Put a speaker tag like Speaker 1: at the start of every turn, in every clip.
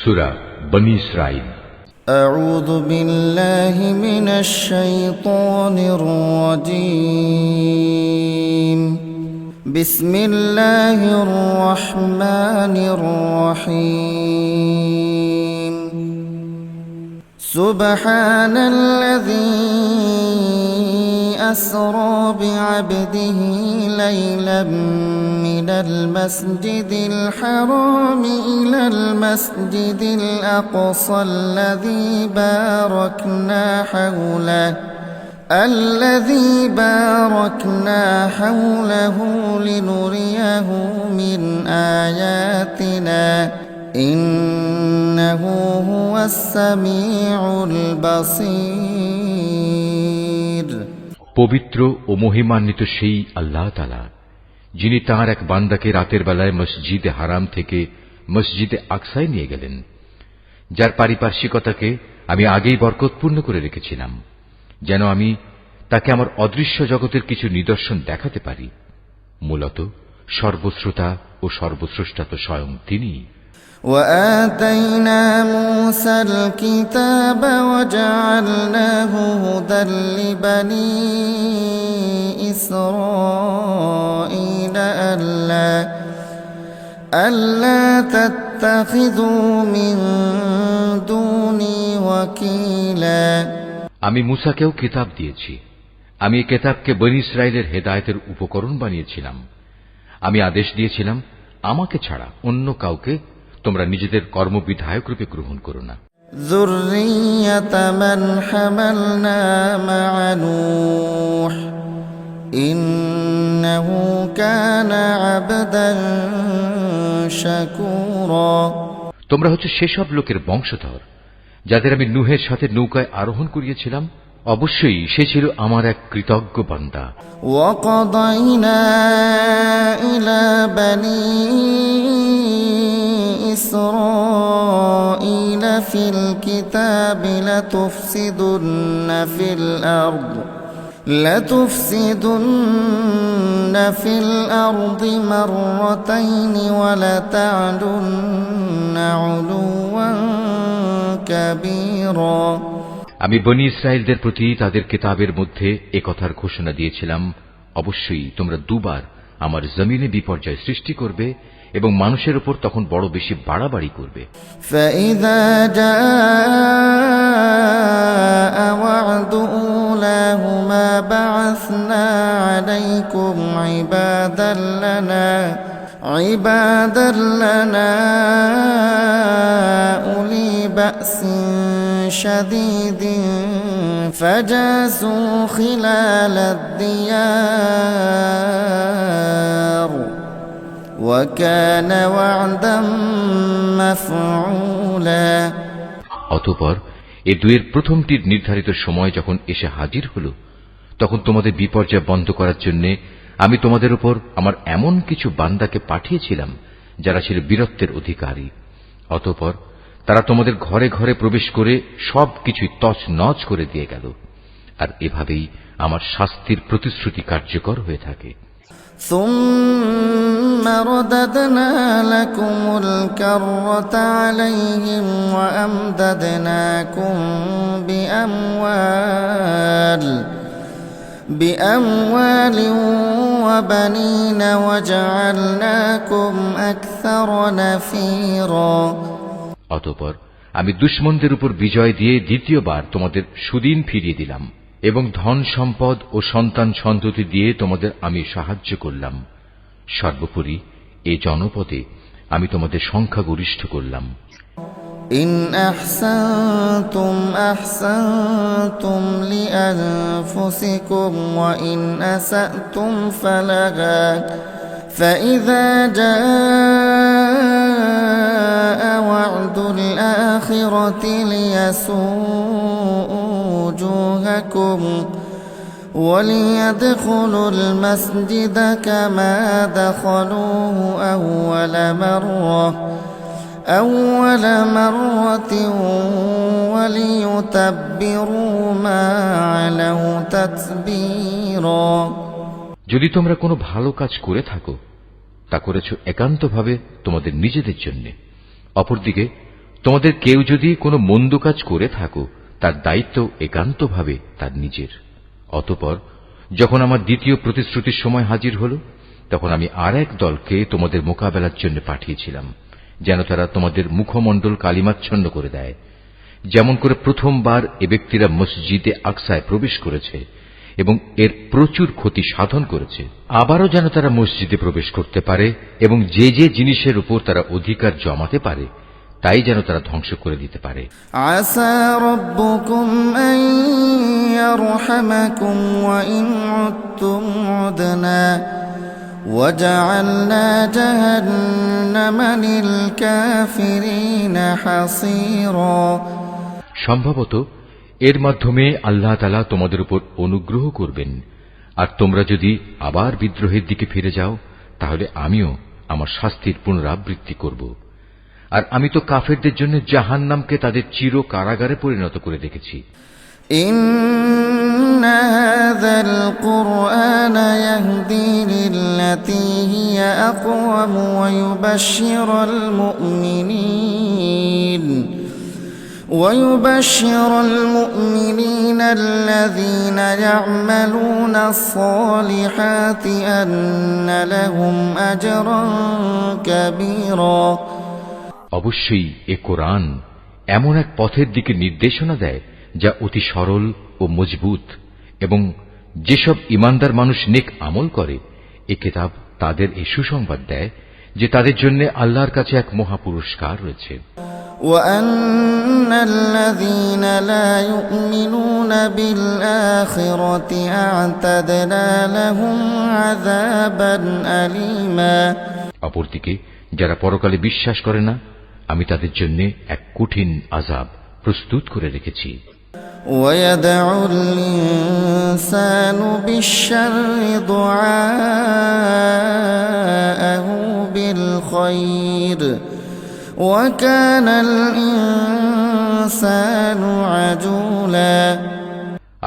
Speaker 1: সূরা বনী ইসরাঈল।
Speaker 2: আউযু বিল্লাহি মিনাশ শাইতানির রাজীম। বিসমিল্লাহির রহমানির রহিম। সুবহানাল্লাযী أسرى بعبده ليلا من المسجد الحرام إلى المسجد الأقصى الذي باركنا حوله لنريه من آياتنا إنه هو السميع البصير।
Speaker 1: পবিত্র ও মহিমান্বিত সেই আল্লাহ তাআলা, যিনি তাঁর এক বান্দাকে রাতের বেলায় মসজিদে হারাম থেকে মসজিদে আকসায় নিয়ে গেলেন, যার পারিপার্শ্বিকতাকে আমি আগেই বরকতপূর্ণ করে রেখেছিলাম, যেন আমি তাকে আমার অদৃশ্য জগতের কিছু নিদর্শন দেখাতে পারি। মূলত সর্বশ্রোতা ও সর্বস্রষ্টা তো স্বয়ং তিনিই।
Speaker 2: وآتينا موسى الكتاب وجعلناه هدى لبني إسرائيل ألا تتخذوا من دوني وكيلا।
Speaker 1: আমি মূসাকেও কিতাব দিয়েছি। আমি এই কিতাবকে বনী ইসরাইলের হেদায়েতের উপকরণ বানিয়েছিলাম। আমি আদেশ দিয়েছিলাম, আমাকে ছাড়া অন্য কাউকে তোমরা নিজেদের কর্মবিধায়ক রূপে গ্রহণ করো না।
Speaker 2: যুররিয়াতা মান হামালনা মা'a নূহ ইন্নাহু কানা আবদান শাকুরা।
Speaker 1: তোমরা হচ্ছে সেসব লোকের বংশধর যাদের আমি নূহের সাথে নৌকায় আরোহণ করিয়েছিলাম। অবশ্যই সে ছিল আমার এক কৃতজ্ঞ বান্দা।
Speaker 2: ওয়াকাদাইনা ইলা বানি إسرائيل في الكتاب لتفسدن في الأرض مرتين ولتعلن علوا كبيرا।
Speaker 1: আমি বনী ইসরাইলদের প্রতি তাদের কিতাবের মধ্যে একথার ঘোষণা দিয়েছিলাম, অবশ্যই তোমরা দুবার আমার জমিনে বিপর্যয় সৃষ্টি করবে এবং মানুষের উপর তখন বড় বেশি বাড়াবাড়ি করবে।
Speaker 2: فإذا جاء وعد أولاهما بعثنا عليكم عبادا لنا أولي بأس شديد فجاسوا خلال الديار وكان وعدا مفعولا।
Speaker 1: অতঃপর এ দুয়ের প্রথমটির নির্ধারিত সময় যখন এসে হাজির হল, তখন তোমাদের বিপর্যয় বন্ধ করার জন্য আমি তোমাদের উপর আমার এমন কিছু বান্দাকে পাঠিয়েছিলাম যারা ছিল বীরত্বের অধিকারী। অতঃপর তারা তোমাদের ঘরে ঘরে প্রবেশ করে সবকিছুই তছনছ করে দিয়ে গেল। আর এভাবেই আমার শাস্তির প্রতিশ্রুতি কার্যকর হয়ে থাকে।
Speaker 2: ثم رددنا لكم الكرة عليهم وأمددناكم بأموال وبنين وجعلناكم أكثر نفيرا।
Speaker 1: অতঃপর আমি দুশমনদের উপর বিজয় দিয়ে দ্বিতীয়বার তোমাদের সুদিন ফিরিয়ে দিলাম এবং ধন সম্পদ ও সন্তান সন্ততি দিয়ে তোমাদের আমি সাহায্য করলাম। সর্বোপরি এই জনপদে আমি তোমাদের সংখ্যাগরিষ্ঠ করলাম।
Speaker 2: ইন আহসানতুম আহসানতুম লিআনফুসিকুম ওয়া ইন আসাতুম ফালাহা ফাইযা জাআ ওয়া'দুল আখিরাতি লিয়াসু'উ وجوهكم وليدخلوا المسجد كما دخلوه أول مرة وليتبروا ما علوا تتبيرا।
Speaker 1: যদি তোমরা কোনো ভালো কাজ করে থাকো, তা করেছ একান্তভাবে তোমাদের নিজেদের জন্য। অপরদিকে তোমাদের কেউ যদি কোনো মন্দ কাজ করে থাকো, তার দায়িত্ব একান্তভাবে তার নিজের। অতঃপর যখন আমার দ্বিতীয় প্রতিশ্রুতির সময় হাজির হল, তখন আমি আর এক দলকে তোমাদের মোকাবেলার জন্য পাঠিয়েছিলাম, যেন তারা তোমাদের মুখমণ্ডল কালিমাচ্ছন্ন করে দেয়, যেমন করে প্রথমবার এ ব্যক্তিরা মসজিদে আকসায় প্রবেশ করেছে এবং এর প্রচুর ক্ষতি সাধন করেছে। আবারও যেন তারা মসজিদে প্রবেশ করতে পারে এবং যে যে জিনিসের উপর তারা অধিকার জমাতে পারে তাই যেন তারা ধ্বংস করে দিতে পারে।
Speaker 2: আসা রাব্বুকুম আন ইয়ারহামাকুম ওয়া ইন উদতুম উদনা ওয়াজআলনা জাহান্নামা লিল কাফিরিনা হাসীরা।
Speaker 1: সম্ভবত এর মাধ্যমে আল্লাহ তাআলা তোমাদের উপর অনুগ্রহ করবেন, আর তোমরা যদি আবার বিদ্রোহের দিকে ফিরে যাও তাহলে আমিও আমার শাস্তির পুনরাবৃত্তি করব। আর আমি তো কাফেরদের জন্য জাহান্নামকে তাদের চির কারাগারে পরিণত করে দেখেছি।
Speaker 2: ইন্না হাযাল কুরআনা ইয়াহদি লিল্লাতী হিয়া আকওয়াম ওয়া ইউবাশশিরুল মুমিনিন ويبشر المؤمنين الذين يعملون الصالحات أن لهم أجرا كبيرا।
Speaker 1: অবশ্যই এ কোরআন এমন এক পথের দিকে নির্দেশনা দেয় যা অতি সরল ও মজবুত, এবং যেসব ঈমানদার মানুষ নেক আমল করে এ কিতাব তাদের এই সুসংবাদ দেয় যে তাদের জন্য আল্লাহর কাছে এক মহা পুরস্কার রয়েছে।
Speaker 2: وأن الذين لا يؤمنون بالآخرة أعتدنا لهم عذابا أليما।
Speaker 1: অপরদিকে যারা পরকালে বিশ্বাস করে না, আমি তাদের জন্য এক কঠিন আযাব প্রস্তুত করে রেখেছি।
Speaker 2: ويدع الإنسان بالشر دعاءه بالخير وكان الإنسان عجولا।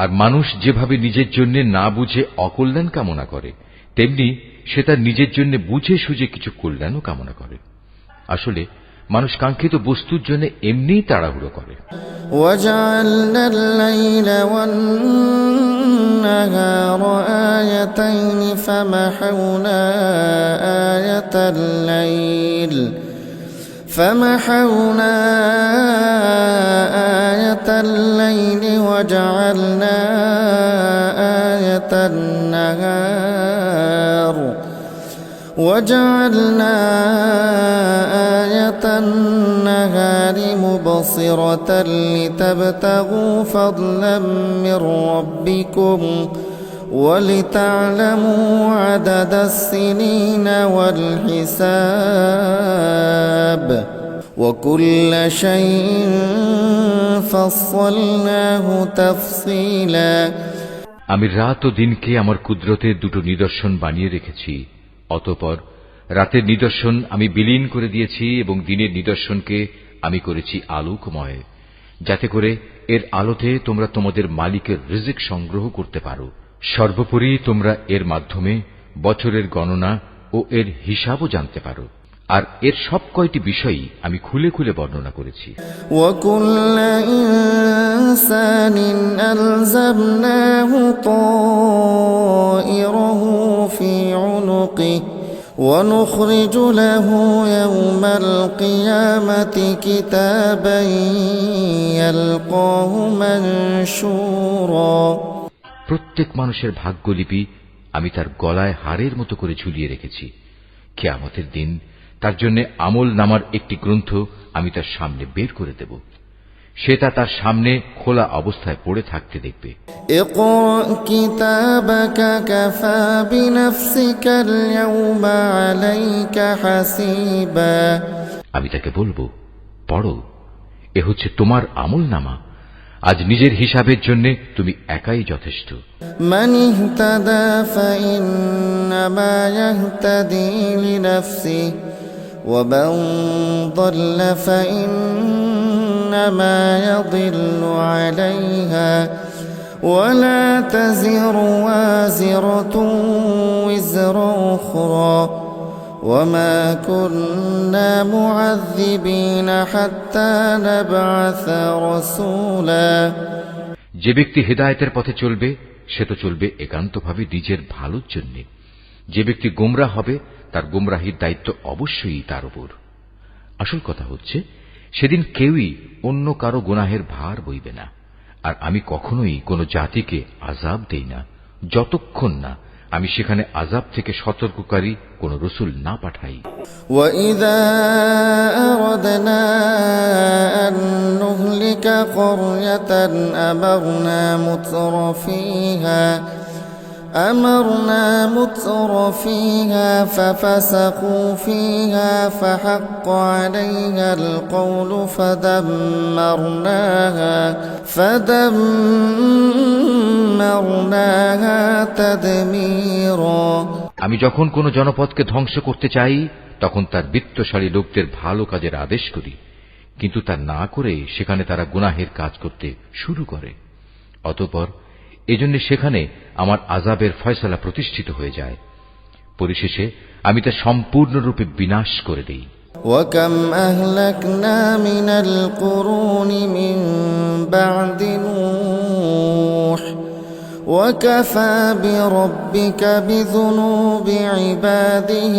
Speaker 1: আর মানুষ যেভাবে নিজের জন্য না বুঝে অকল্যাণ কামনা করে, তেমনি সে তার নিজের জন্য বুঝে সুঝে কিছু কল্যাণও কামনা করে। আসলে মানুষ কাঙ্ক্ষিত বস্তুর জন্য এমনিই তাড়াহুড়ো করে।
Speaker 2: وجعلنا الليل والنهار آيتين فمحونا آية الليل وجعلنا آية النهار مبصرة لتبتغوا فضلا من ربكم ولتعلموا عدد السنين والحساب وكل شيء فصلناه تفصيلا।
Speaker 1: আমি রাত ও দিনকে আমার কুদরতের দুটো নিদর্শন বানিয়ে রেখেছি, অতঃপর রাতের নিদর্শন আমি বিলীন করে দিয়েছি এবং দিনের নিদর্শনকে আমি করেছি আলোকময়, যাতে করে এর আলোতে তোমরা তোমাদের মালিকের রিজিক সংগ্রহ করতে পারো। সর্বোপরি তোমরা এর মাধ্যমে বছরের গণনা ও এর হিসাবও জানতে পারো। আর এর সব কয়টি বিষয়ই আমি খুলে খুলে বর্ণনা করেছি।
Speaker 2: وَكُلَّ إِنسَانٍ أَلْزَمْنَاهُ طَائِرَهُ فِي عُنُقِهِ وَنُخْرِجُ لَهُ يَوْمَ الْقِيَامَةِ كِتَابًا يَلْقَاهُ مَنشُورًا।
Speaker 1: প্রত্যেক মানুষের ভাগ্যলিপি আমি তার গলায় হারের মতো করে ঝুলিয়ে রেখেছি। কিয়ামতের দিন তার জন্য আমল নামার একটি গ্রন্থ আমি তার সামনে বের করে দেব। সে তা তার সামনে খোলা অবস্থায় পড়ে থাকতে দেখবে।
Speaker 2: اقرأ كتابك كفى بنفسك اليوم عليك حسيبا।
Speaker 1: আমি তাকে বলবো, পড়ো, এ হচ্ছে তোমার আমল নামা, আজ নিজের হিসাবের জন্য তুমি একাই যথেষ্ট।
Speaker 2: من اهتدى فإنما يهتدي لنفسه ومن ضل فإنما يضل عليها ولا تزر وازرة وزر أخرى وما كنا معذبين حتى نبعث رسولا
Speaker 1: যে ব্যক্তি হেদায়েতের পথে চলবে সে তো চলবে একান্তভাবে নিজের ভালোর জন্য। যে ব্যক্তি গোমরাহ হবে তার গোমরাহির দায়িত্ব অবশ্যই তার উপর। আসল কথা হচ্ছে সেদিন কেউই অন্য কারো গুনাহের ভার বইবে না। আর আমি কখনোই কোনো জাতিকে আযাব দেই না যতক্ষণ না আমি সেখানে আযাব থেকে সতর্ককারী কোন রাসূল না পাঠাই।
Speaker 2: وَإِذَا أَرَدْنَا أَن نُّهْلِكَ قَرْيَةً أَمَرْنَا مُتْرَ فِيهَا فَفَسَقُوا فِيهَا فَحَقَّ عَلَيْهَا الْقَوْلُ فَدَمَّرْنَاهَا تَدْمِيرًا।
Speaker 1: আমি যখন কোন জনপদকে ধ্বংস করতে চাই তখন তার বিত্তশালী লোকদের ভালো কাজের আদেশ করি, কিন্তু তা না করে সেখানে তারা গুনাহের কাজ করতে শুরু করে। অতঃপর এজন্য সেখানে আমার আযাবের ফয়সালা প্রতিষ্ঠিত হয়ে যায়। পরিশেষে আমি তা সম্পূর্ণরূপে বিনাশ করে দেই।
Speaker 2: وَكَمْ أَهْلَكْنَا مِنَ الْقُرُونِ مِنْ بَعْدِ نُوحٍ وَكَفَى بِرَبِّكَ بِذُنُوبِ عِبَادِهِ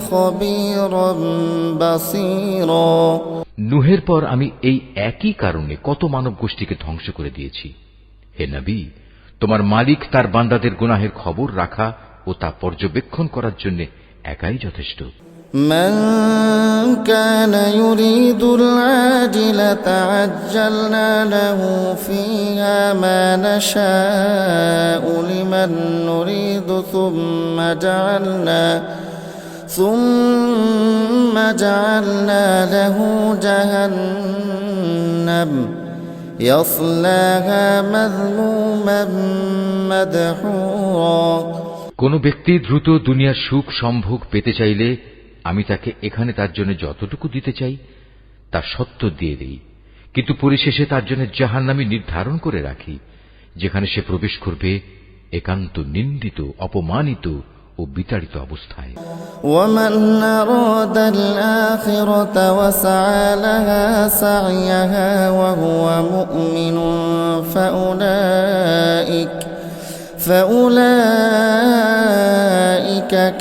Speaker 2: خَبِيرًا بَصِيرًا।
Speaker 1: নূহের পর আমি এই একই কারণে কত মানব গোষ্ঠীকে ধ্বংস করে দিয়েছি। হে নবী, তোমার মালিক তার বান্দাদের গুনাহের খবর রাখা ও তা পর্যবেক্ষণ করার জন্য একাই যথেষ্ট।
Speaker 2: من كان يريد العاجلة عجلنا له فيها ما نشاء لمن نريد ثم جعلنا له جهنم يصلاها مذموما مدحورا।
Speaker 1: কোন ব্যক্তি দ্রুত দুনিয়ার সুখ সম্ভোগ পেতে চাইলে আমি তাকে এখানে তার জন্য যতটুকু দিতে চাই তা সত্ত্বর দিয়ে দেই, কিন্তু পরিশেষে তার জন্য জাহান্নামী নির্ধারণ করে রাখি, যেখানে সে প্রবেশ করবে একান্ত নিন্দিত, অপমানিত ও বিতাড়িত অবস্থায়।
Speaker 2: ومن أراد الآخرة وسعى لها سعيها وهو مؤمن فأولئك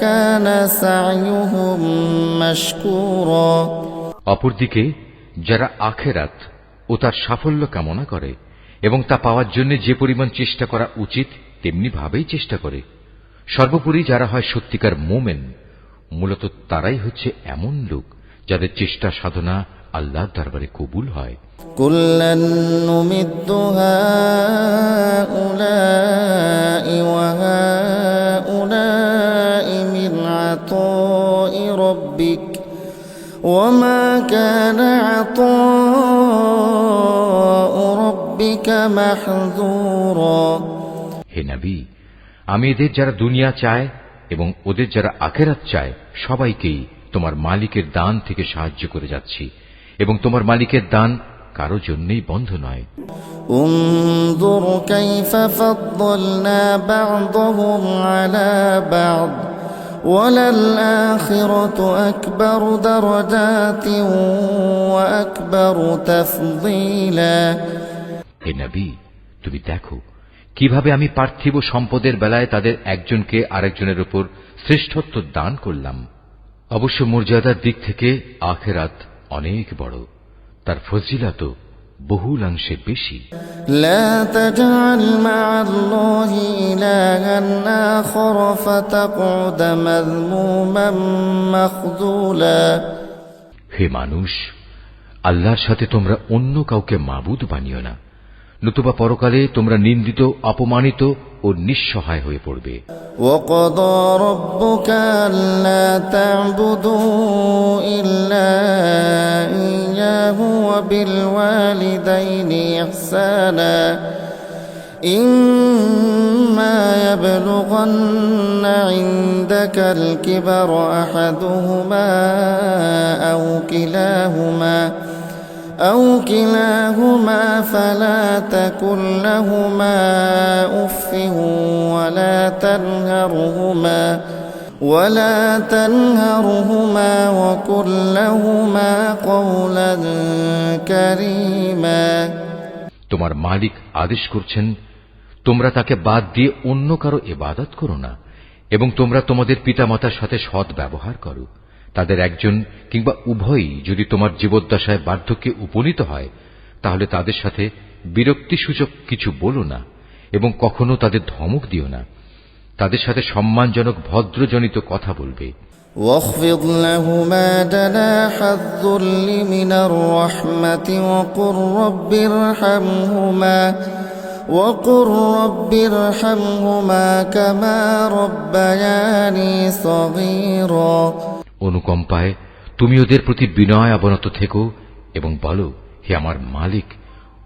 Speaker 2: كان سعيهم مشكورا।
Speaker 1: অপরদিকে যারা আখিরাত ও তার সাফল্য কামনা করে এবং তা পাওয়ার জন্য যে পরিমাণ চেষ্টা করা উচিত তেমনি ভাবেই চেষ্টা করে, সর্বোপরি যারা হয় সত্যিকার মোমেন, মূলত তারাই হচ্ছে এমন লোক যাদের চেষ্টা সাধনা আল্লাহর দরবারে কবুল হয়।
Speaker 2: কুল্লান নুমিদ্দু হাউলাই ওয়া হাউলাই মিন আতাই রাব্বিক ওয়া মা কানা আতাউ রাব্বিকা মাহযুরা।
Speaker 1: হে নবী, আমি এদের যারা দুনিয়া চায় এবং ওদের যারা আখিরাত চায় সবাইকেই তোমার মালিকের দান থেকে সাহায্য করে যাচ্ছি, এবং তোমার মালিকের দান কারো জন্যই বন্ধ নয়।
Speaker 2: উনজুর কাইফা ফাদ্দালনা বা'দাহুম আলা বা'দ ওয়ালাল আখিরাতু আকবারু দারাজাতিন ওয়া আকবারু তাফদীলা।
Speaker 1: হে নবী, তুমি দেখো কিভাবে আমি পার্থিব সম্পদের বেলায় তাদের একজনকে আরেকজনের উপর শ্রেষ্ঠত্ব দান করলাম। অবশ্য মর্যাদার দিক থেকে আখিরাত অনেক বড়, তার ফজিলত বহুলাংশে বেশি।
Speaker 2: লা তাজআল মা'আল্লাহি ইলাহান আখার ফাতাকুদ মাযমুমান মাখযুলা।
Speaker 1: হে মানুষ, আল্লাহর সাথে তোমরা অন্য কাউকে মাবুদ বানিও না, নতুবা পরকালে তোমরা নিন্দিত, অপমানিত ও নিঃসহায় হয়ে পড়বে।
Speaker 2: ওয়াকাদা রাব্বুকা আল্লা তা'বুদু ইল্লা ইয়্যাহু ওয়া বিল ওয়ালিদাইনি ইহসানা ইম্মা ইয়াবলুগান্না ইনদাকাল কিবারা আহাদুহুমা أو كلاهما فلا تقل لهما أف ولا تنهرهما وقل لهما قولا كريما
Speaker 1: তোমার মালিক আদেশ করছেন, তোমরা তাকে বাদ দিয়ে অন্য কারো ইবাদত করো না এবং তোমরা তোমাদের পিতামাতার সাথে সৎ ব্যবহার করো। তাদের একজন কিংবা উভয়ই যদি তোমার জীবদ্দশায় বার্ধক্যে উপনীত হয়, তাহলে তাদের সাথে বিরক্তিসূচক কিছু বলো না এবং কখনো তাদের ধমক দিও না। তাদের সাথে সম্মানজনক ভদ্রজনিত কথা বলবে।
Speaker 2: واخفض لهما جناح الذل من الرحمة وقل رب ارحمهما كما ربياني صغيرا
Speaker 1: অনুকম্পায় তুমি ওদের প্রতি বিনয় অবনত থেকো এবং বলো, হে আমার মালিক,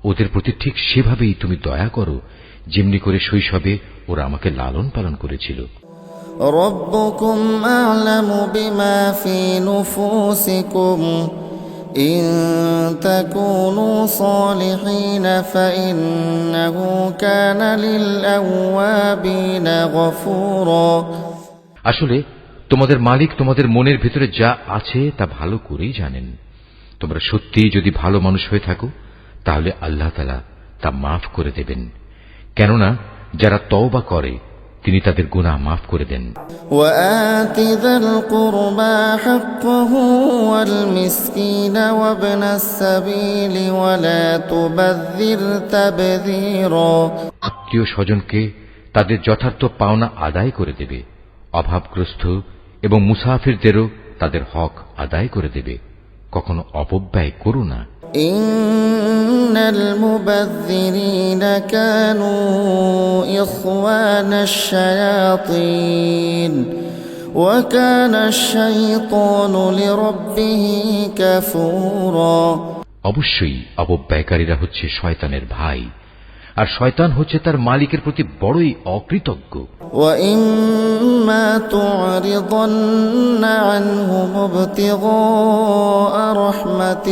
Speaker 1: ওদের প্রতি ঠিক সেভাবেই তুমি দয়া করো যেমনি করে শৈশবে ওরা আমাকে লালন পালন করেছিল।
Speaker 2: ربكم أعلم بما في نفوسكم إن تكونوا صالحين فإنه كان للأوابين غفورا
Speaker 1: আসলে তোমাদের মালিক তোমাদের মনের ভিতরে যা আছে তা ভালো করেই জানেন। তোমরা সত্যিই যদি ভালো মানুষ হয়ে থাকো তাহলে আল্লাহ তাআলা তা মাফ করে দেবেন, কেননা যারা তওবা করে তিনি তাদের গুনাহ মাফ করে দেন।
Speaker 2: وآت ذا القربى حقه والمسكين وابن السبيل ولا تبذر تبذيرا
Speaker 1: আত্মীয় স্বজনকে তাদের যথার্থ পাওনা আদায় করে দেবে, অভাবগ্রস্ত এবং মুসাফিরদেরও তাদের হক আদায় করে দেবে, কখনো অপব্যয় করো না।
Speaker 2: إن المبذرين كانوا إخوان الشياطين وكان الشيطان لربه كفورا
Speaker 1: অবশ্যই অপব্যয়কারীরা হচ্ছে শয়তানের ভাই, আর শয়তান হচ্ছে তার মালিকের প্রতি বড়ই অকৃতজ্ঞ।
Speaker 2: وإما تعرضن عنهم ابتغاء رحمة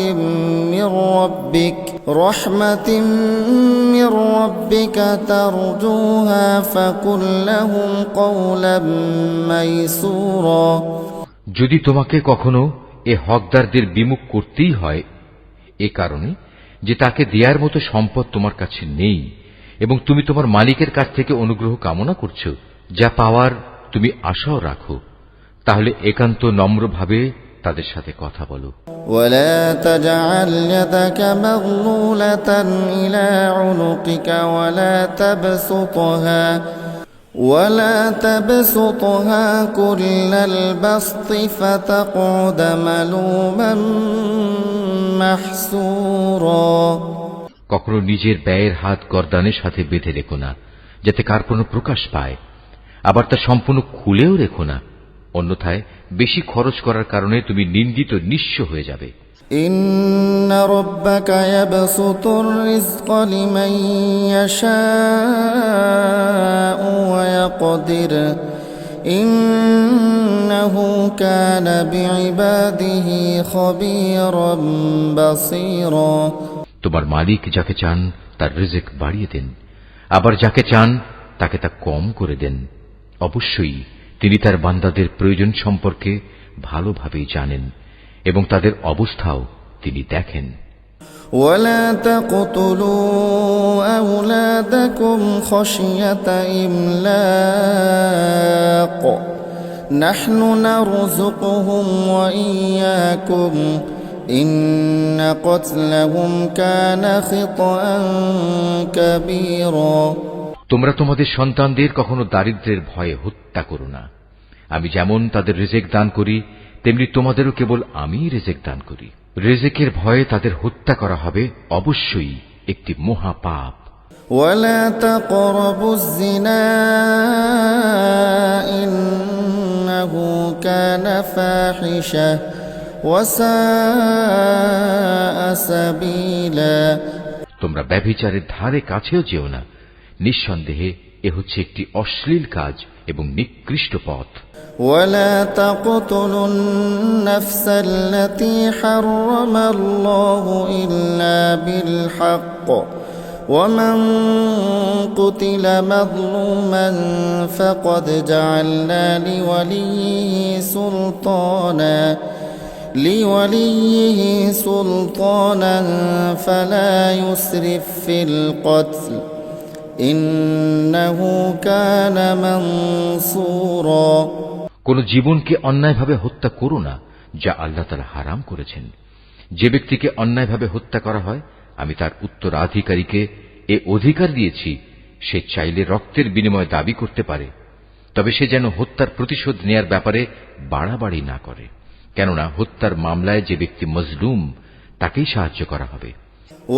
Speaker 2: من ربك ترجوها فقل لهم قولا ميسورا
Speaker 1: যদি তোমাকে কখনো এ হকদারদের বিমুখ করতেই হয়, এ কারণে যে তাকে দেয়ার মতো সম্পদ তোমার কাছে নেই এবং তুমি তোমার মালিকের কাছ থেকে অনুগ্রহ কামনা করছো, যা পাওয়ার তুমি আশাও রাখো, তাহলে একান্ত নম্রভাবে তাদের সাথে কথা বলো।
Speaker 2: ولا تجعل يدك مغلولة إلى عنقك ولا تبسطها كل البسط فتقعد ملوما محسورا
Speaker 1: কখনো নিজের ব্যয়ের হাত গর্দানের সাথে বেঁধে রেখো না, যাতে কার কোনো প্রকাশ পায়, আবার তা সম্পূর্ণ খুলেও রেখো না, অন্যথায় বেশি খরচ করার কারণে তুমি নিন্দিত নিঃস্ব হয়ে যাবে।
Speaker 2: إن ربك يبسط الرزق لمن يشاء ويقدر إنه كان بعباده خبيرا بصيرا
Speaker 1: তোমার মালিক যাকে চান তার রিজিক বাড়িয়ে দেন, আবার যাকে চান তাকে তা কম করে দেন। অবশ্যই তিনি তার বান্দাদের প্রয়োজন সম্পর্কে ভালোভাবেই জানেন এবং তাদের অবস্থাও তিনি দেখেন।
Speaker 2: ولا تقتلوا أولادكم خشية إملاق نحن نرزقهم وإياكم إن قتلهم كان خطأ كبيرا
Speaker 1: তোমরা তোমাদের সন্তানদের কখনো দারিদ্র্যের ভয়ে হত্যা করো না। আমি যেমন তাদের রিজিক দান করি, তেমনি তোমাদেরও কেবল আমিই রিজিক দান করি। রিজিকের ভয়ে তাদের হত্যা করা হবে অবশ্যই একটি মহা পাপ।
Speaker 2: ولا تقربوا الزنا إنه كان فاحشة وساء سبيلا
Speaker 1: তোমরা ব্যভিচারের ধারে কাছেও যেও না, নিঃসন্দেহে এ হচ্ছে একটি অশ্লীল কাজ এবং নিকৃষ্ট পথ।
Speaker 2: ولا تقتلوا النفس التي حرم الله إلا بالحق ومن قتل مظلوما فقد جعلنا لوليه سلطانا فلا يسرف في القتل إنه كان منصورا।
Speaker 1: কোন জীবনকে অন্যায়ভাবে হত্যা করো না, যা আল্লাহ তাআলা হারাম করেছেন। যে ব্যক্তিকে অন্যায়ভাবে হত্যা করা হয়, আমি তার উত্তরাধিকারীকে এ অধিকার দিয়েছি, সে চাইলে রক্তের বিনিময়ে দাবি করতে পারে, তবে সে যেন হত্যার প্রতিশোধ নেয়ার ব্যাপারে বাড়াবাড়ি না করে, কেননা হত্যার মামলায় যে ব্যক্তি মজলুম তাকেই সাহায্য করা হবে।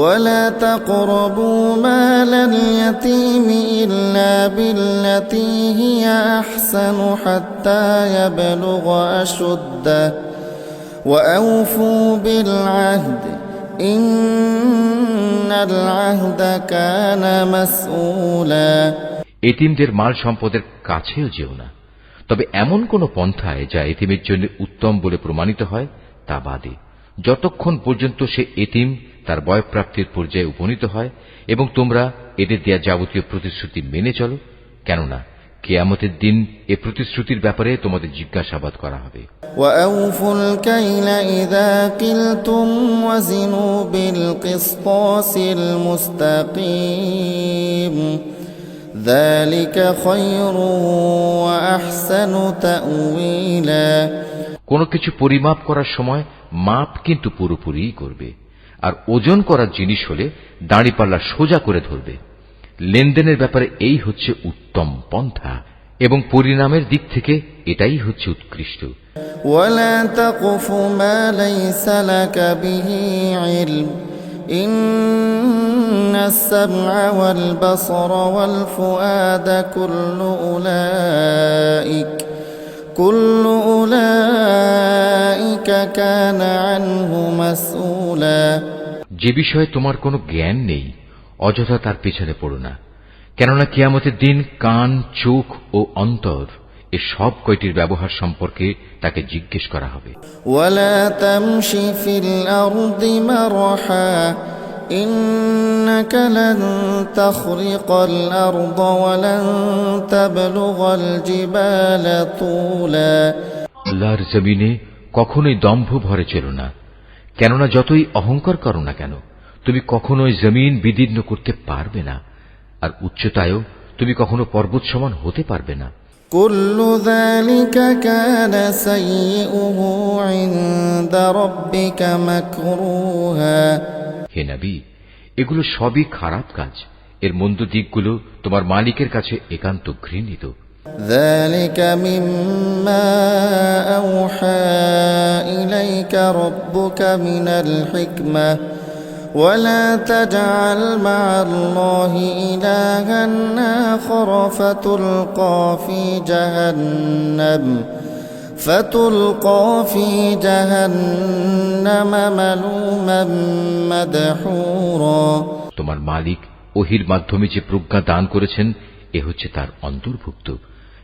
Speaker 2: ولا تقربوا مال اليتيم إلا بالتي هي أحسن حتى يبلغ أشده وأوفوا بالعهد إن العهد كان مسؤولا।
Speaker 1: এতিমদের মাল সম্পদের কাছেও যেও না, তবে এমন কোন পন্থায় যা এতিমের জন্য উত্তম বলে প্রমাণিত হয় তা বাদে, যতক্ষণ পর্যন্ত সে এতিম তার বয়প্রাপ্তির পর্যায়ে উপনীত হয়, এবং তোমরা এদের দেয়া যাবতীয় প্রতিশ্রুতি মেনে চলো, কেননা কিয়ামতের দিন এ প্রতিশ্রুতির ব্যাপারে তোমাদের জিজ্ঞাসাবাদ করা হবে।
Speaker 2: وأوفوا الكيل إذا كلتم وزنوا بالقسطاس المستقيم ذلك خير وأحسن تأويلا।
Speaker 1: কোনো কিছু পরিমাপ করার সময় মাপ কিন্তু পুরোপুরি করবে, আর ওজন করার জিনিস হলে দাঁড়িপাল্লা সোজা করে ধরবে। লেনদেনের ব্যাপারে এই হচ্ছে উত্তম পন্থা, এবং পরিণামের দিক থেকে এটাই হচ্ছে উৎকৃষ্ট।
Speaker 2: ولا تقف ما ليس لك به علم إن السمع والبصر والفؤاد كل أولئك كان عنه مسؤولا।
Speaker 1: যে বিষয়ে তোমার কোনো জ্ঞান নেই, অযথা তার পেছনে পড়ো না, কেননা কিয়ামতের দিন কান, চোখ ও অন্তর এ সব কয়টির ব্যবহার সম্পর্কে তাকে জিজ্ঞেস করা হবে।
Speaker 2: ولا تمش في الأرض مرحا إنك لن تخرق الأرض ولن تبلغ الجبال طولا।
Speaker 1: আল্লাহর জমিনে কখনোই দম্ভ ভরে চলো না, কেননা যতই অহংকার করো না কেন, তুমি কখনোই জমিন বিদীর্ণ করতে পারবে না, আর উচ্চতায়ও তুমি কখনো পর্বত সমান হতে পারবে না।
Speaker 2: كل ذلك كان سيئه عند ربك مكروها।
Speaker 1: হে নবী, এগুলো সবই খারাপ কাজ, এর মন্দ দিকগুলো তোমার মালিকের কাছে একান্ত ঘৃণিত।
Speaker 2: ذلك مما أوحى إليك ربك من الحكمة ولا تجعل مع الله إلها آخر فتلقى في جهنم ملوما مدحورا।
Speaker 1: তোমার মালিক ওহির মাধ্যমে যে প্রজ্ঞা দান করেছেন, এ হচ্ছে তার অন্তর্ভুক্ত,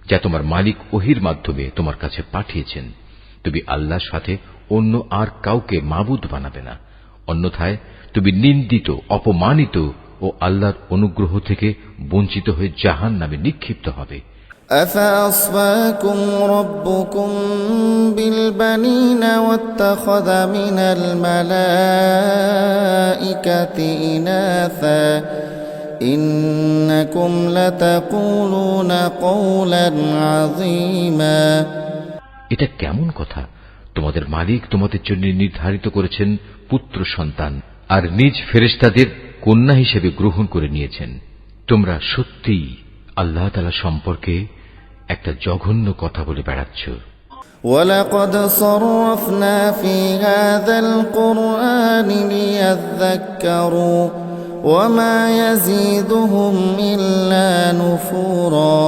Speaker 1: যা তোমার মালিক ওহির মাধ্যমে তোমার কাছে পাঠিয়েছেন। তুমি আল্লাহর সাথে অন্য আর কাউকে মাবুদ বানাবে না, অন্যথায় তুমি নিন্দিত, অপমানিত ও আল্লাহর অনুগ্রহ থেকে বঞ্চিত হয়ে জাহান্নামে নিক্ষিপ্ত হবে।
Speaker 2: أفأصفاكم ربكم بالبنين واتخذ من الملائكة إناثا إنكم لتقولون قولا عظيما।
Speaker 1: এটা কেমন কথা? তোমাদের মালিক তোমাদের জন্য নির্ধারিত করেছেন পুত্র সন্তান, আর নিজ ফেরেশতাদের কন্যা হিসেবে গ্রহণ করে নিয়েছেন। তোমরা সত্যিই আল্লাহ তাআলা সম্পর্কে একটা জঘন্য কথা বলে বেড়াচ্ছ।
Speaker 2: وَلَقَدْ صَرَّفْنَا فِي هَذَا الْقُرْآنِ لِيَذَّكَّرُوا وَمَا يَزِيدُهُمْ إِلَّا نُفُورًا।